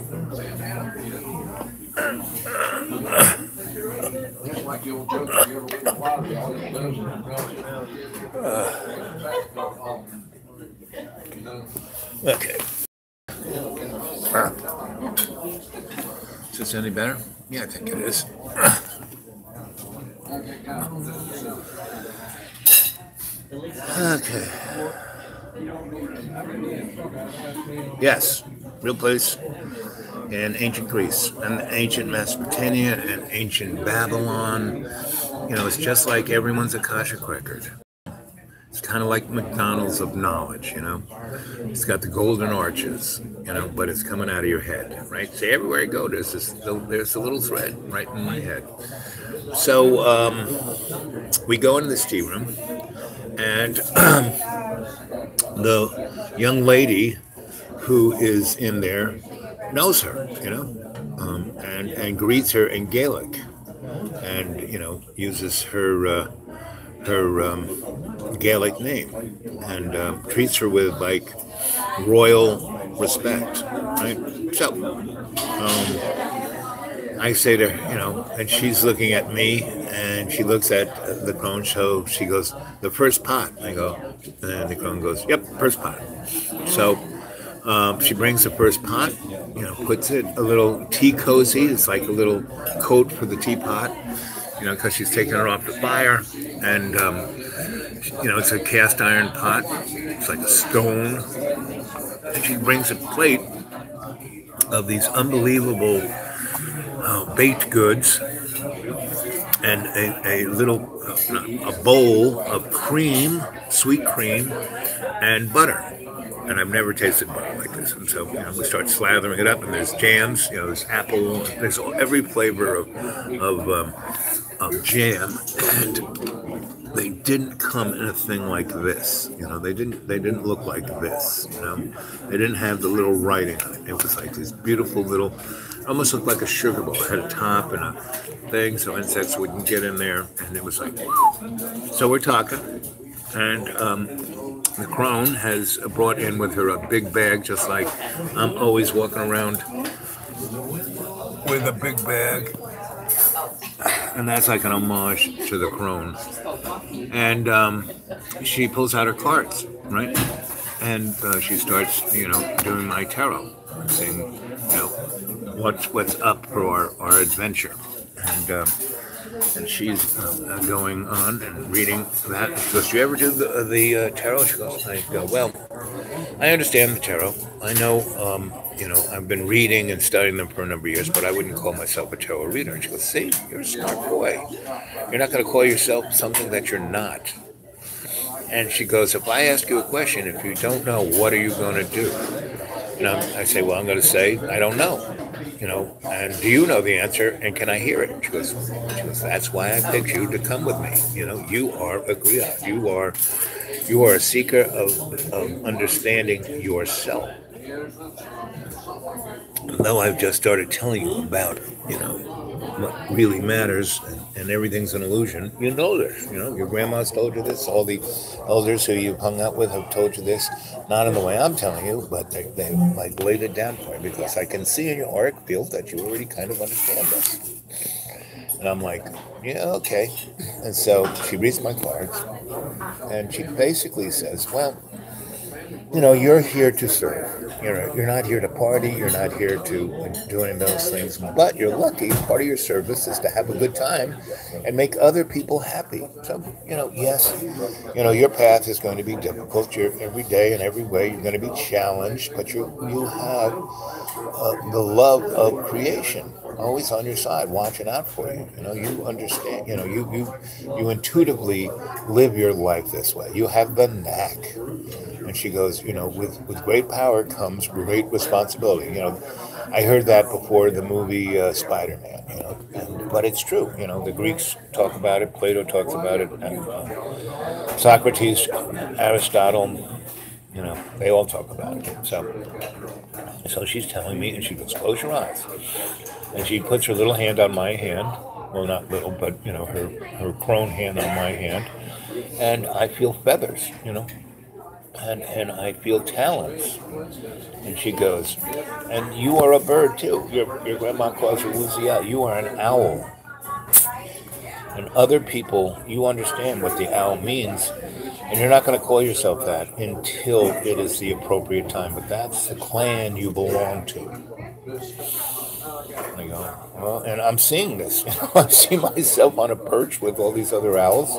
Is this any better? Yeah, I think it is. Okay. Yes, real place in ancient Greece and ancient Mesopotamia and ancient Babylon. You know, it's just like everyone's Akashic record. It's kind of like McDonald's of knowledge, you know. It's got the golden arches, you know, but it's coming out of your head, right? So everywhere I go, there's a little thread right in my head. So we go into this tea room, and the young lady who is in there knows her, you know, and greets her in Gaelic, and you know uses her Gaelic name, and treats her with like royal respect, right? So I say to her, you know, and she's looking at me, and she looks at the crone. So she goes, "The first pot." I go, and the crone goes, "Yep, first pot." So she brings the first pot, you know, puts it a little tea cozy. It's like a little coat for the teapot, you know, because she's taking it off the fire, and you know, it's a cast iron pot. It's like a stone, and she brings a plate of these unbelievable baked goods and a little a bowl of cream, sweet cream, and butter. And I've never tasted butter like this. And so, you know, we start slathering it up, and there's jams, you know, there's apple, there's every flavor of jam, and they didn't come in a thing like this. You know, they didn't look like this. You know, they didn't have the little writing on it. It was like this beautiful little, almost looked like a sugar bowl. It had a top and a thing so insects wouldn't get in there, and it was like, so we're talking, and the crone has brought in with her a big bag, just like I'm always walking around with a big bag, and that's like an homage to the crone. And she pulls out her cards, right? And she starts, you know, doing my tarot, saying, you know, what's up for our adventure. And she's going on and reading that. She goes, "Do you ever do the tarot?" She goes, I go, "Well, I understand the tarot. I know, you know, I've been reading and studying them for a number of years, but I wouldn't call myself a tarot reader." And she goes, "See, you're a smart boy. You're not going to call yourself something that you're not." And she goes, "If I ask you a question, if you don't know, what are you going to do?" And I say, "Well, I'm going to say, I don't know. You know, and do you know the answer, and can I hear it?" She goes, "That's why I picked you to come with me. You know, you are a griot. You are a seeker of understanding yourself. Though I've just started telling you about, you know, what really matters, and everything's an illusion. You know this. You know, your grandma's told you this. All the elders who you've hung out with have told you this. Not in the way I'm telling you, but they like laid it down for you, because I can see in your auric field that you already kind of understand this." And I'm like, "Yeah, okay." And so she reads my cards, and she basically says, "Well, you know, you're here to serve. You're not here to party. You're not here to do any of those things. But you're lucky. Part of your service is to have a good time and make other people happy. So, you know, yes, you know, your path is going to be difficult. You're every day and every way you're going to be challenged, but you have the love of creation always on your side, watching out for you. You know, you understand. You know, you intuitively live your life this way. You have the knack." And she goes, "You know, with great power comes great responsibility." You know, I heard that before the movie Spider-Man. You know, but it's true. You know, the Greeks talk about it. Plato talks about it. And, Socrates, Aristotle. You know, they all talk about it. So she's telling me, and she goes, "Close your eyes." And she puts her little hand on my hand. Well, not little, but, you know, her crone hand on my hand. And I feel feathers, you know. and I feel talons. And she goes, and you are a bird too. Your grandma calls you Wuziya. You are an owl. And other people, you understand what the owl means, and you're not going to call yourself that until it is the appropriate time. But that's the clan you belong to. And I go, well, and I'm seeing this. I see myself on a perch with all these other owls.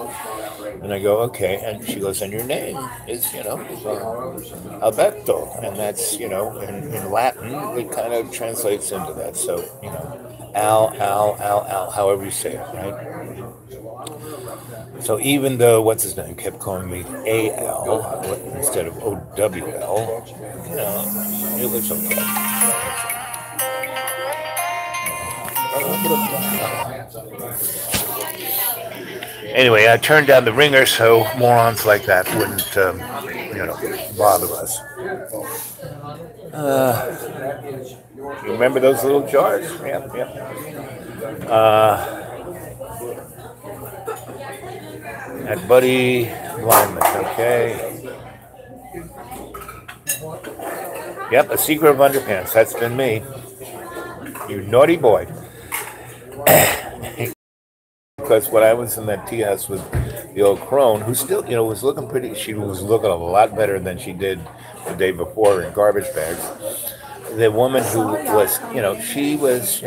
And I go, okay. And she goes, and your name is, Alberto. And that's, in Latin, it kind of translates into that. So, Al, however you say it, right? So even though, what's his name, kept calling me A-L instead of O-W-L, it was okay. Anyway, I turned down the ringer so morons like that wouldn't, bother us. You remember those little jars? Yeah. At Buddy Lyman, okay. Yep, a secret of underpants. That's been me. You naughty boy. Because when I was in that tea house with the old crone, who still, was looking pretty, she was looking a lot better than she did the day before in garbage bags. The woman who was, she was,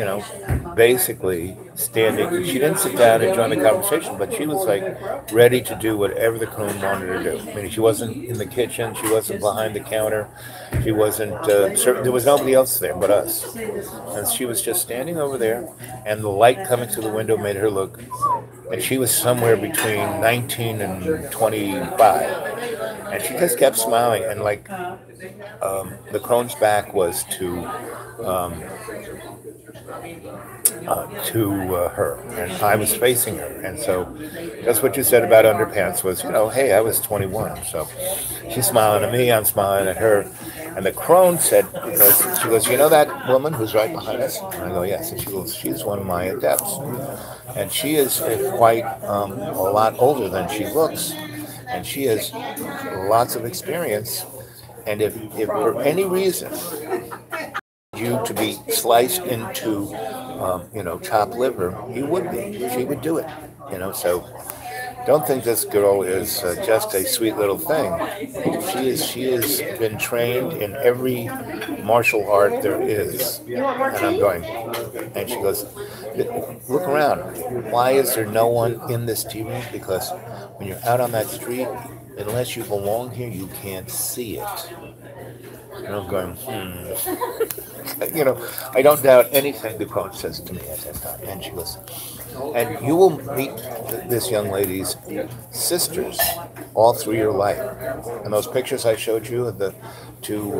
basically standing. She didn't sit down and join the conversation, but she was like ready to do whatever the crone wanted her to do. I mean, she wasn't in the kitchen. She wasn't behind the counter. She wasn't, there was nobody else there but us. And she was just standing over there, and the light coming through the window made her look, and she was somewhere between 19 and 25. And she just kept smiling, and like, the crone's back was to her, and I was facing her, and so that's what you said about underpants was, hey, I was 21, so she's smiling at me, I'm smiling at her, and the crone said, because she goes, that woman who's right behind us? And I go, yes, and she goes, she's one of my adepts, and she is quite a lot older than she looks, and she has lots of experience, and if for any reason you to be sliced into, chopped liver, you would be. She would do it, So don't think this girl is just a sweet little thing. She has been trained in every martial art there is. And I'm going, and she goes, look around. Why is there no one in this tea room? Because when you're out on that street, unless you belong here, you can't see it. And I'm going, I don't doubt anything the crone says to me at that time. And she goes, and you will meet this young lady's sisters all through your life. And those pictures I showed you of the two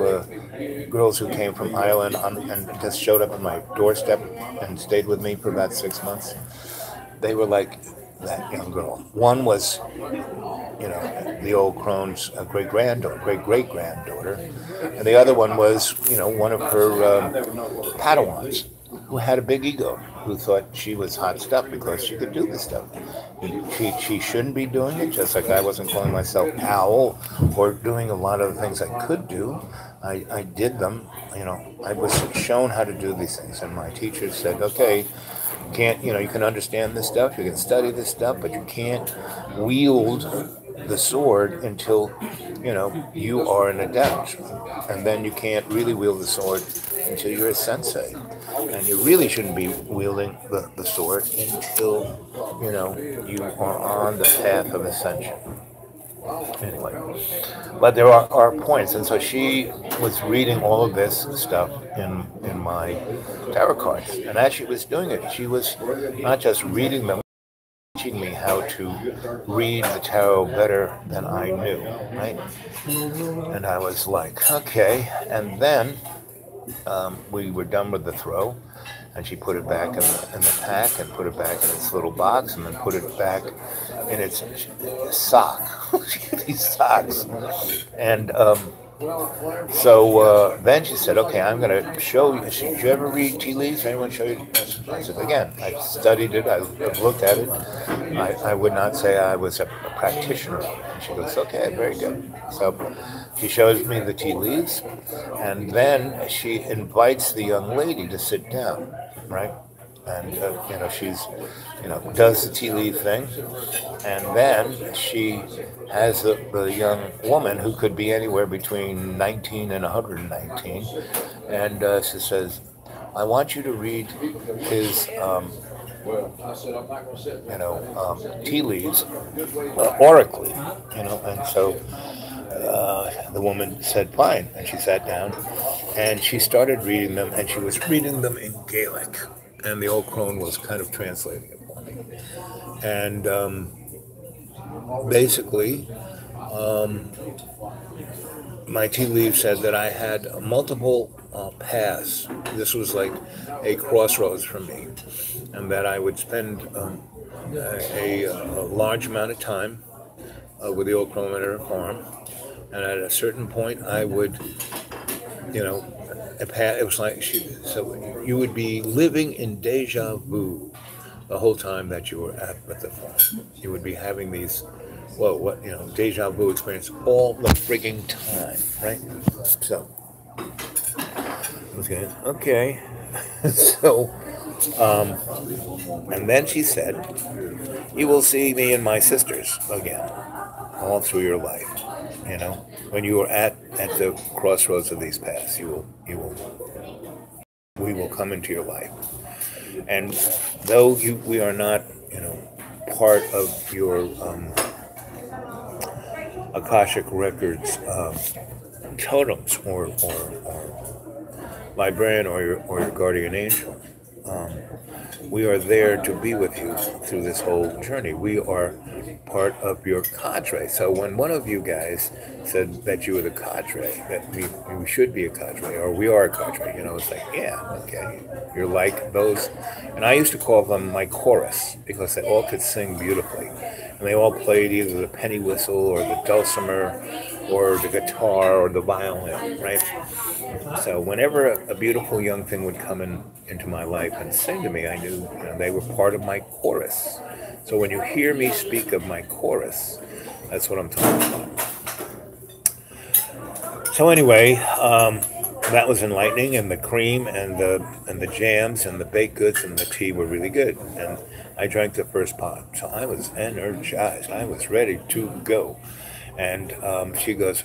girls who came from Ireland and just showed up on my doorstep and stayed with me for about 6 months, they were like that young girl. One was, the old crone's great-great-granddaughter, and the other one was, one of her Padawans, who had a big ego, who thought she was hot stuff because she could do this stuff. She shouldn't be doing it, just like I wasn't calling myself Owl or doing a lot of the things I could do. I did them, I was shown how to do these things, and my teacher said, okay, you can understand this stuff, you can study this stuff, but you can't wield the sword until, you are an adept. And then you can't really wield the sword until you're a sensei. And you really shouldn't be wielding the sword until, you are on the path of ascension. Anyway, but there are points, and so she was reading all of this stuff in my tarot cards, and as she was doing it, she was not just reading them, teaching me how to read the tarot better than I knew, right? And I was like, okay, and then we were done with the throw, and she put it back in the pack and put it back in its little box and then put it back in its sock. These socks. And So then she said, okay, I'm going to show you. She said, did you ever read tea leaves? Anyone show you? I said, again, I studied it. I've looked at it. I would not say I was a practitioner of it. And she goes, okay, very good. So she shows me the tea leaves. And then she invites the young lady to sit down, right? And, she's, does the tea leaf thing. And then she has the young woman, who could be anywhere between 19 and 119, and she says, I want you to read his, tea leaves oracally, and so the woman said, fine, and she sat down, and she started reading them, and she was reading them in Gaelic, and the old crone was kind of translating it for me, and basically, my tea leaf said that I had multiple paths. This was like a crossroads for me, and that I would spend a large amount of time with the old crone at her farm, and at a certain point I would, it was like so you would be living in deja vu the whole time that you were at the farm. You would be having these, deja vu experience all the frigging time, right? So, okay. So, and then she said, you will see me and my sisters again, all through your life, when you are at the crossroads of these paths, we will come into your life. And though we are not, part of your Akashic Records totems or librarian or your guardian angel, we are there to be with you through this whole journey. We are part of your cadre. So when one of you guys said that you were the cadre, that we should be a cadre, or we are a cadre, it's like, yeah, okay, you're like those. And I used to call them my chorus, because they all could sing beautifully. And they all played either the penny whistle or the dulcimer or the guitar or the violin, right? So whenever a beautiful young thing would come into my life and sing to me, I knew they were part of my chorus. So when you hear me speak of my chorus, that's what I'm talking about. So anyway, that was enlightening, and the cream and the jams and the baked goods and the tea were really good. And I drank the first pot, so I was energized. I was ready to go. And she goes,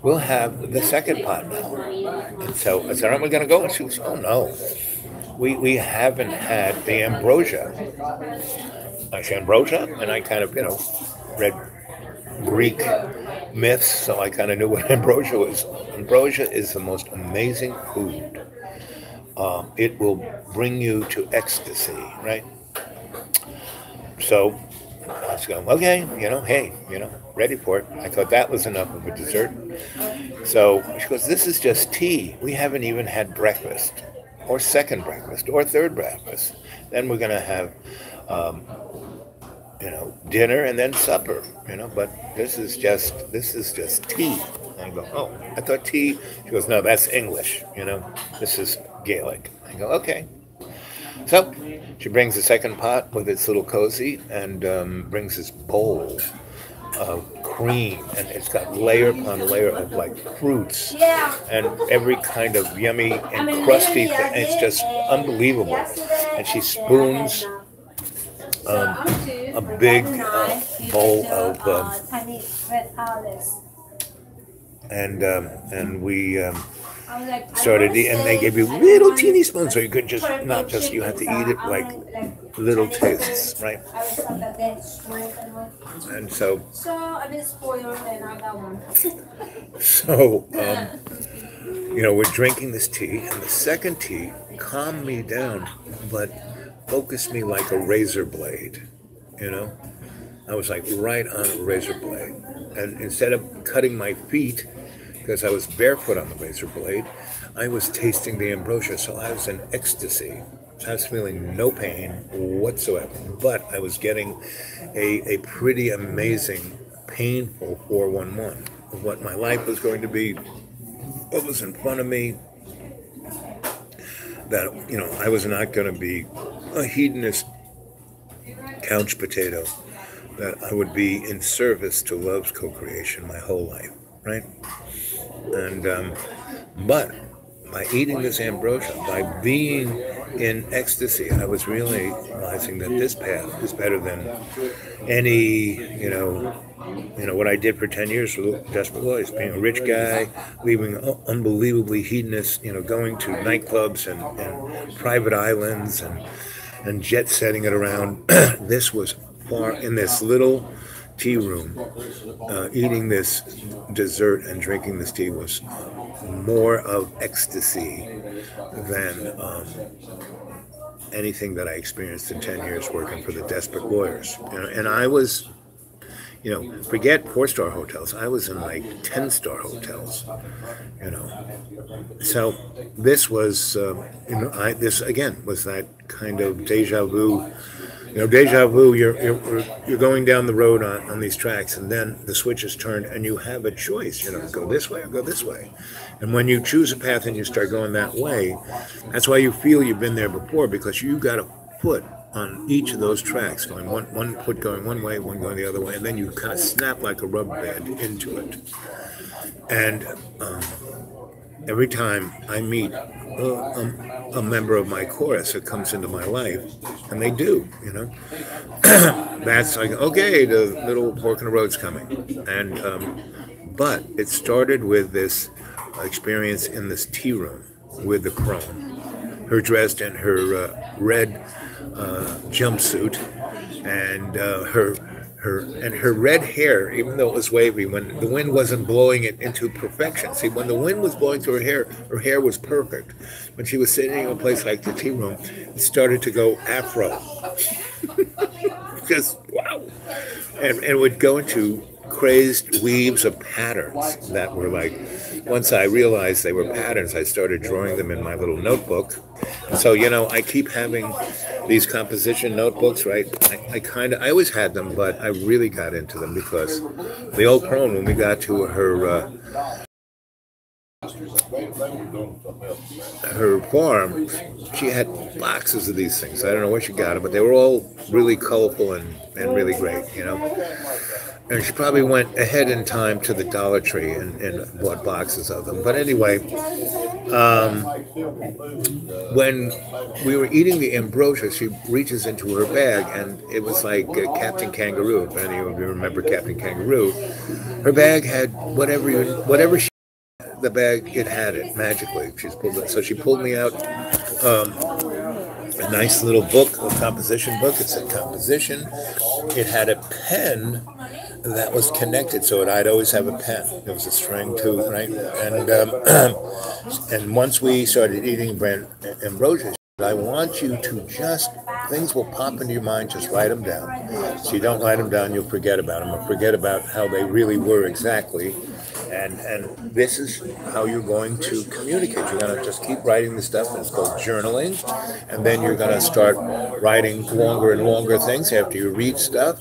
we'll have the second pot now. And so I said, aren't we going to go? And she goes, oh, no. We haven't had the ambrosia. I said, ambrosia? And I kind of, read Greek myths, so I kind of knew what ambrosia was. Ambrosia is the most amazing food. It will bring you to ecstasy, right? So I was going, okay, hey, ready for it. I thought that was enough of a dessert. So she goes, this is just tea. We haven't even had breakfast, or second breakfast, or third breakfast. Then we're going to have, dinner and then supper, but this is just tea. And I go, oh, I thought tea. She goes, no, that's English, this is Gaelic. I go, okay. So she brings the second pot with its little cozy, and brings this bowl of cream, and it's got layer upon layer of like fruits and every kind of yummy and crusty thing. And it's just unbelievable. And she spoons a big bowl of and we started eating, and they gave you little teeny spoons, so you could you have to eat it like little tastes, right? And so we're drinking this tea, and the second tea calmed me down, but focused me like a razor blade, I was like right on a razor blade. And instead of cutting my feet, because I was barefoot on the razor blade, I was tasting the ambrosia, so I was in ecstasy. I was feeling no pain whatsoever, but I was getting a pretty amazing, painful 411 of what my life was going to be what was in front of me, that, I was not going to be a hedonist couch potato, that I would be in service to love's co-creation my whole life, right? And, but by eating this ambrosia, by being in ecstasy, I was really realizing that this path is better than any, what I did for 10 years for Desperate Lawyers, being a rich guy, leaving unbelievably hedonist, going to nightclubs and private islands and jet setting it around. This was far in this little tea room, eating this dessert and drinking this tea was more of ecstasy than anything that I experienced in 10 years working for the Desperate Lawyers. And I was, forget 4-star hotels. I was in like 10-star hotels, So this was, this again was that kind of deja vu. Deja vu, you're going down the road on these tracks, and then the switch is turned, and you have a choice, go this way or go this way. And when you choose a path and you start going that way, that's why you feel you've been there before, because you got a foot on each of those tracks, going one foot going one way, one going the other way, and then you kind of snap like a rubber band into it. And every time I meet a member of my chorus that comes into my life, and they do, that's like, okay, the little fork in the road's coming. And but it started with this experience in this tea room with the Crone, her dressed in her red jumpsuit, and her red hair, even though it was wavy, when the wind wasn't blowing it into perfection. See, when the wind was blowing through her hair was perfect. When she was sitting in a place like the tea room, it started to go afro. Just, wow. And it would go into crazed weaves of patterns that were like, once I realized they were patterns, I started drawing them in my little notebook. So, I keep having these composition notebooks, right? I always had them, but I really got into them because the old Crone, when we got to her farm, she had boxes of these things. I don't know where she got them, but they were all really colorful and really great, And she probably went ahead in time to the Dollar Tree and bought boxes of them. But anyway, when we were eating the ambrosia, she reaches into her bag, and it was like Captain Kangaroo. If any of you remember Captain Kangaroo, her bag had whatever she had, the bag, it had it magically. So she pulled me out a nice little book, a composition book. It said composition. It had a pen that was connected, so I'd always have a pen. There was a string too, right? And once we started eating ambrosia, I want you to things will pop into your mind, just write them down. So you don't write them down, you'll forget about them, or forget about how they really were exactly. And this is how you're going to communicate. You're going to just keep writing the stuff, and it's called journaling. And then you're going to start writing longer and longer things after you read stuff.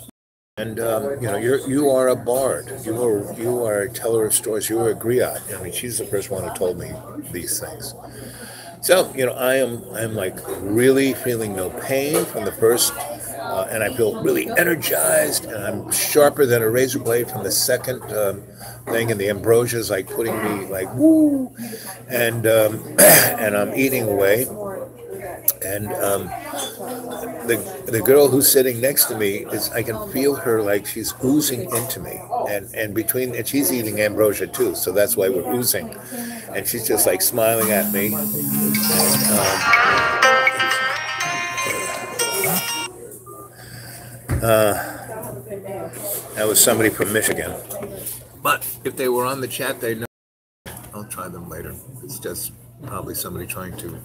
And you are a bard. You are a teller of stories. You are a griot. I mean, she's the first one who told me these things. So I am like really feeling no pain from the first, and I feel really energized, and I'm sharper than a razor blade from the second thing. And the ambrosia is like putting me like woo, and I'm eating away. And the girl who's sitting next to me I can feel her like she's oozing into me, and she's eating ambrosia too, so that's why we're oozing, and she's just like smiling at me. That was somebody from Michigan, but if they were on the chat, they know. I'll try them later. It's just probably somebody trying to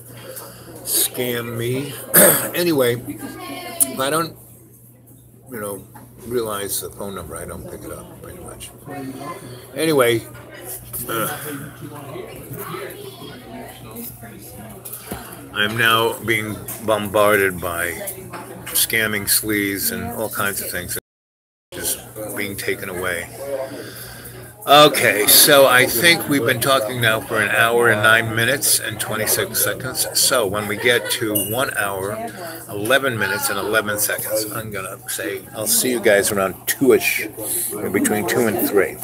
scam me. Anyway, if I don't, realize the phone number, I don't pick it up, pretty much. Anyway, I'm now being bombarded by scamming sleaze and all kinds of things, just being taken away. Okay, so I think we've been talking now for an hour and 9 minutes and 26 seconds. So when we get to 1 hour, 11 minutes and 11 seconds, I'm going to say I'll see you guys around 2-ish, between 2 and 3.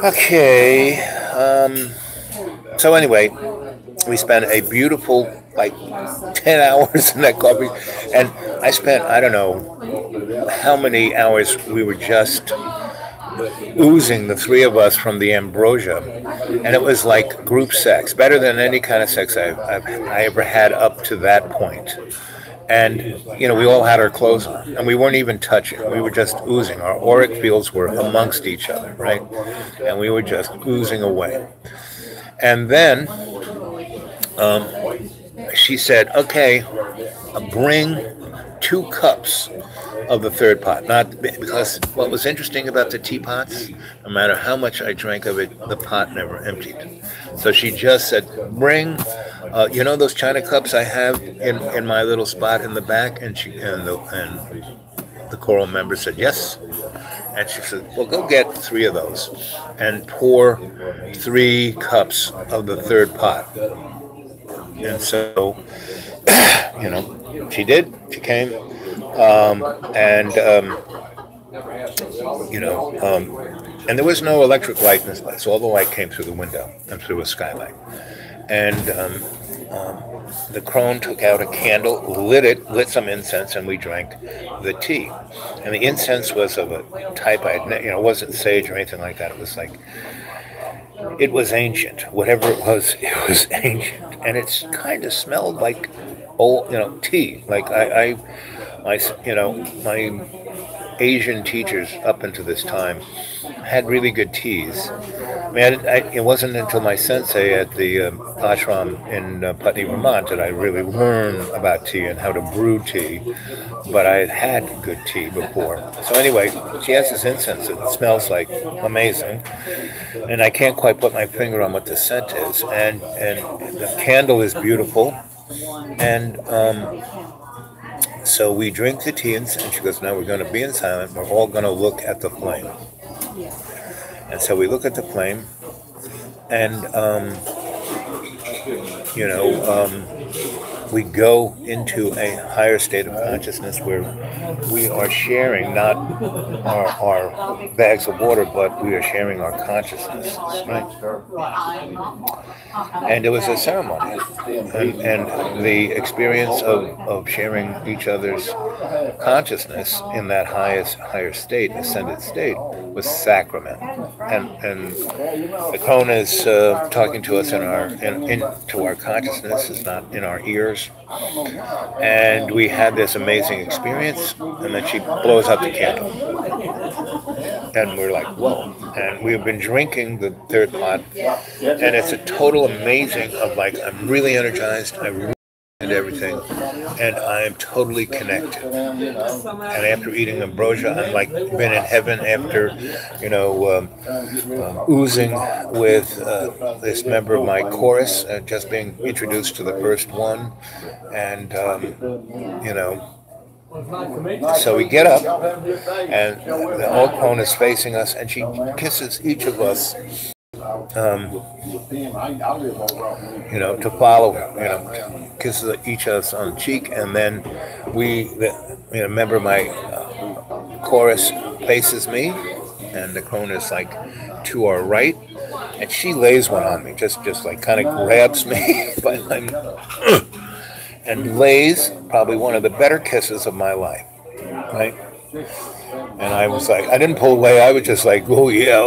Okay, so anyway, we spent a beautiful, like, 10 hours in that coffee, and I spent, I don't know how many hours we were just oozing, the three of us, from the ambrosia, and it was like group sex, better than any kind of sex I ever had up to that point. And we all had our clothes on, and we weren't even touching. We were just oozing. Our auric fields were amongst each other, right? And we were just oozing away. And then she said, "Okay, bring 2 cups of the third pot." Not because what was interesting about the teapots, no matter how much I drank of it, the pot never emptied. So she just said, "Bring, those china cups I have in my little spot in the back." And the choral member said, "Yes." And she said, "Well, go get 3 of those and pour 3 cups of the third pot." And so, she did. She came. And there was no electric light in this place. All the light came through the window and through a skylight. And the crone took out a candle, lit some incense, and we drank the tea. And the incense was of a type it wasn't sage or anything like that. It was ancient. Whatever it was ancient. And it kind of smelled like old, tea. Like my Asian teachers up until this time had really good teas. I mean, it wasn't until my sensei at the ashram in Putney, Vermont, that I really learned about tea and how to brew tea. But I had had good tea before. So anyway, she has this incense that smells like amazing, and I can't quite put my finger on what the scent is. And the candle is beautiful, and so we drink the tea, and she goes, "Now we're going to be in silence. We're all going to look at the flame." And so we look at the flame, and we go into a higher state of consciousness where we are sharing not our bags of water, but we are sharing our consciousness, right? And it was a ceremony, and the experience of sharing each other's consciousness in that higher state, ascended state, was sacrament. And the crone is talking to us into our consciousness, is not in our ears. And we had this amazing experience, and then she blows out the candle. And we're like, whoa. And we've been drinking the third pot, and it's a total amazing of like, I'm really energized, I really and everything, and I am totally connected. And after eating ambrosia, I'm like been in heaven after, oozing with this member of my chorus, just being introduced to the first one, and So we get up, and the old crone is facing us, and she kisses each of us. To follow her, kisses each of us on the cheek, and then a member of my chorus faces me, and the crone is like to our right, and she lays one on me, just like kind of grabs me by my and lays probably one of the better kisses of my life, right? And I was like, I didn't pull away. I was just like, oh yeah.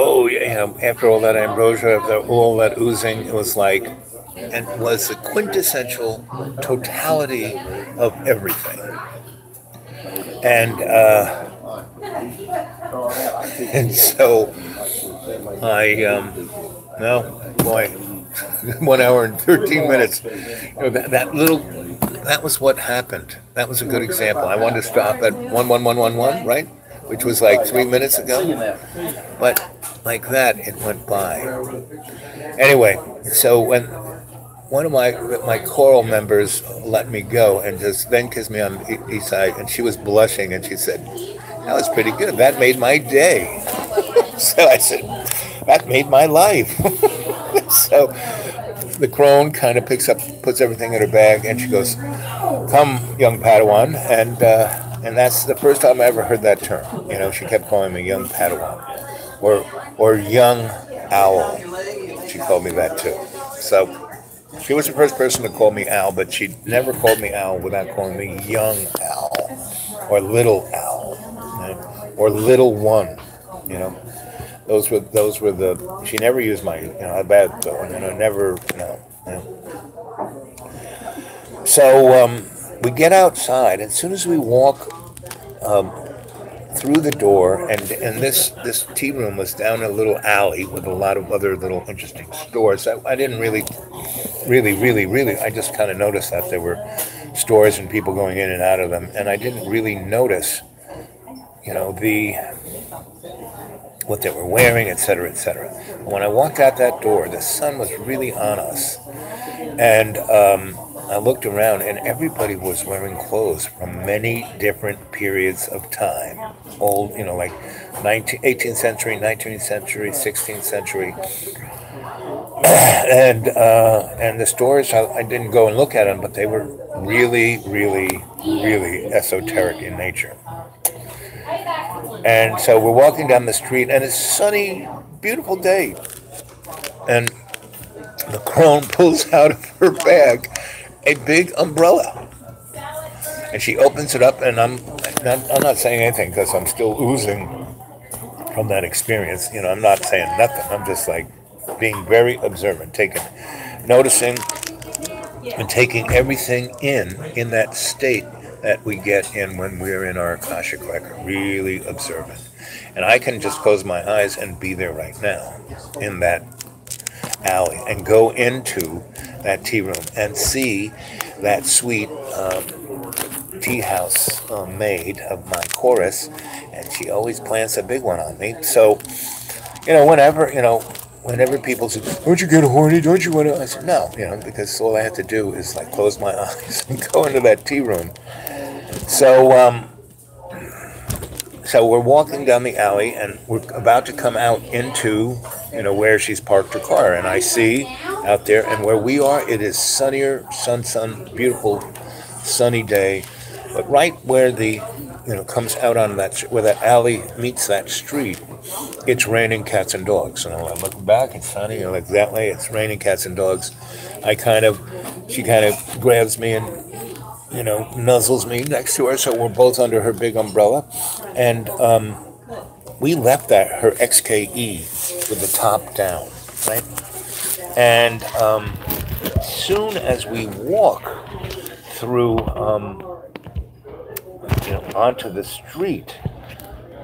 After all that ambrosia, after all that oozing, it was like, and was the quintessential totality of everything. And so I, 1 hour and 13 minutes. That was what happened. That was a good example. I wanted to stop at 11111, right? Which was like 3 minutes ago. But like that, it went by. Anyway, so when one of my choral members let me go and just then kissed me on each side, and she was blushing, and she said, "That was pretty good. That made my day." So I said, that made my life. So the crone kind of puts everything in her bag, and she goes, "Come, young Padawan," and that's the first time I ever heard that term. She kept calling me young Padawan, or young owl. She called me that too. So she was the first person to call me Al, but she never called me Al without calling me young Al, or little Al, or little one. You know, those were the. She never used my bad though. Never no. So we get outside, and as soon as we walk through the door, and this tea room was down a little alley with a lot of other little interesting stores. I didn't really. I just kind of noticed that there were stores and people going in and out of them, and I didn't really notice, what they were wearing, et cetera, et cetera. When I walked out that door, the sun was really on us, and I looked around, and everybody was wearing clothes from many different periods of time. Old, like 18th century, 19th century, 16th century. And the stores, I didn't go and look at them, but they were really, really, really esoteric in nature. And so we're walking down the street, and it's a sunny, beautiful day. And the crone pulls out of her bag a big umbrella. And she opens it up, and I'm not saying anything because I'm still oozing from that experience. I'm not saying nothing. I'm just like being very observant, noticing and taking everything in that state that we get in when we're in our Akashic record, really observant. And I can just close my eyes and be there right now in that alley and go into that tea room and see that sweet tea house maid of my chorus, and she always plants a big one on me. So, whenever people say, "Don't you get horny? Don't you want to?" I said, "No," because all I have to do is like close my eyes and go into that tea room. So, so we're walking down the alley, and we're about to come out into, where she's parked her car, and I see out there, and where we are, it is sunnier, beautiful, sunny day, but right where the, comes out on that, where that alley meets that street, it's raining cats and dogs. And I look back, it's sunny, like that way, it's raining cats and dogs. She kind of grabs me and, nuzzles me next to her, so we're both under her big umbrella. And we left her XKE with the top down, right? And soon as we walk through, onto the street,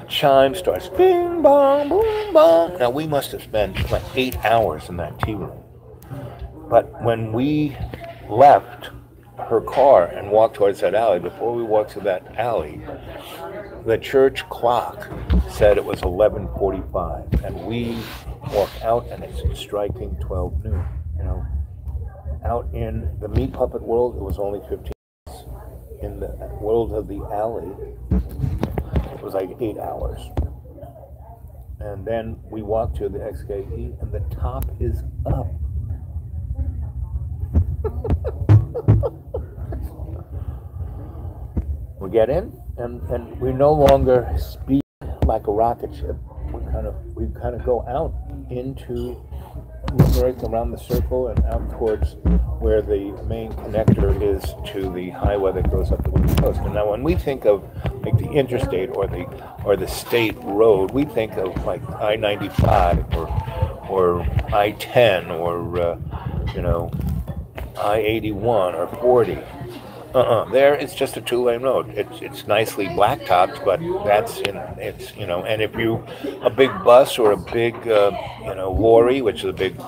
the chime starts, bing, bong, boom, bong. Now, we must have spent like 8 hours in that tea room. But when we left her car and walked towards that alley, before we walked to that alley, the church clock said it was 11:45, and we walked out, and it's striking 12 noon. Out in the meat puppet world, it was only 15 minutes. In the world of the alley, it was like 8 hours. And then we walked to the XKE, and the top is up. We get in, and we no longer speed like a rocket ship. We kind of go out into around the circle and out towards where the main connector is to the highway that goes up the West Coast. And now, when we think of like the interstate or the state road, we think of like I-95 or I-10 or I-81 or 40. There it's just a 2-lane road. It's nicely blacktopped, but and if a big bus or a big lorry, which is a big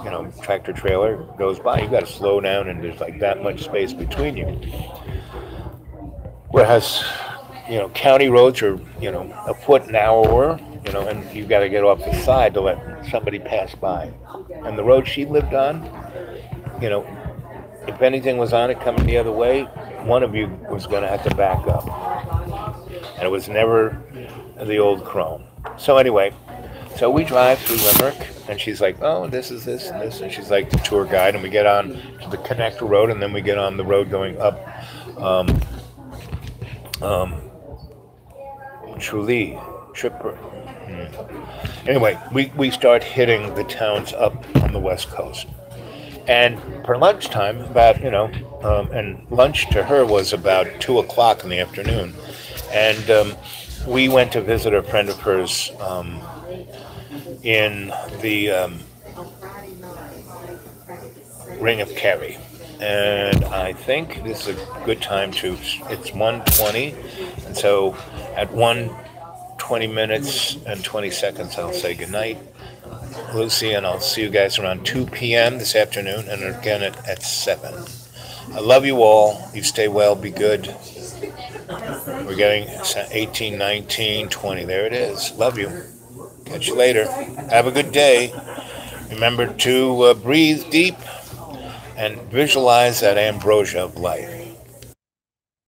tractor trailer, goes by, you got to slow down, and there's like that much space between you. Whereas county roads are a foot narrower, and you've got to get off the side to let somebody pass by. And the road she lived on, if anything was on it coming the other way, one of you was going to have to back up. And it was never the old crone. So anyway, So we drive through Limerick, and she's like, "Oh, this is this and this," and she's like the tour guide, and we get on to the connector road, and then we get on the road going up Tralee, Tripper. Anyway, we start hitting the towns up on the west coast, and for lunchtime, about and lunch to her was about 2 o'clock in the afternoon, and we went to visit a friend of hers in the Ring of Kerry. And I think this is a good time to, it's 1:20, and so at 1:20 minutes and 20 seconds, I'll say goodnight, Lucy, and I'll see you guys around 2 p.m. this afternoon, and again at 7. I love you all. You stay well, be good. We're getting 18, 19, 20. There it is. Love you. Catch you later. Have a good day. Remember to breathe deep and visualize that ambrosia of life.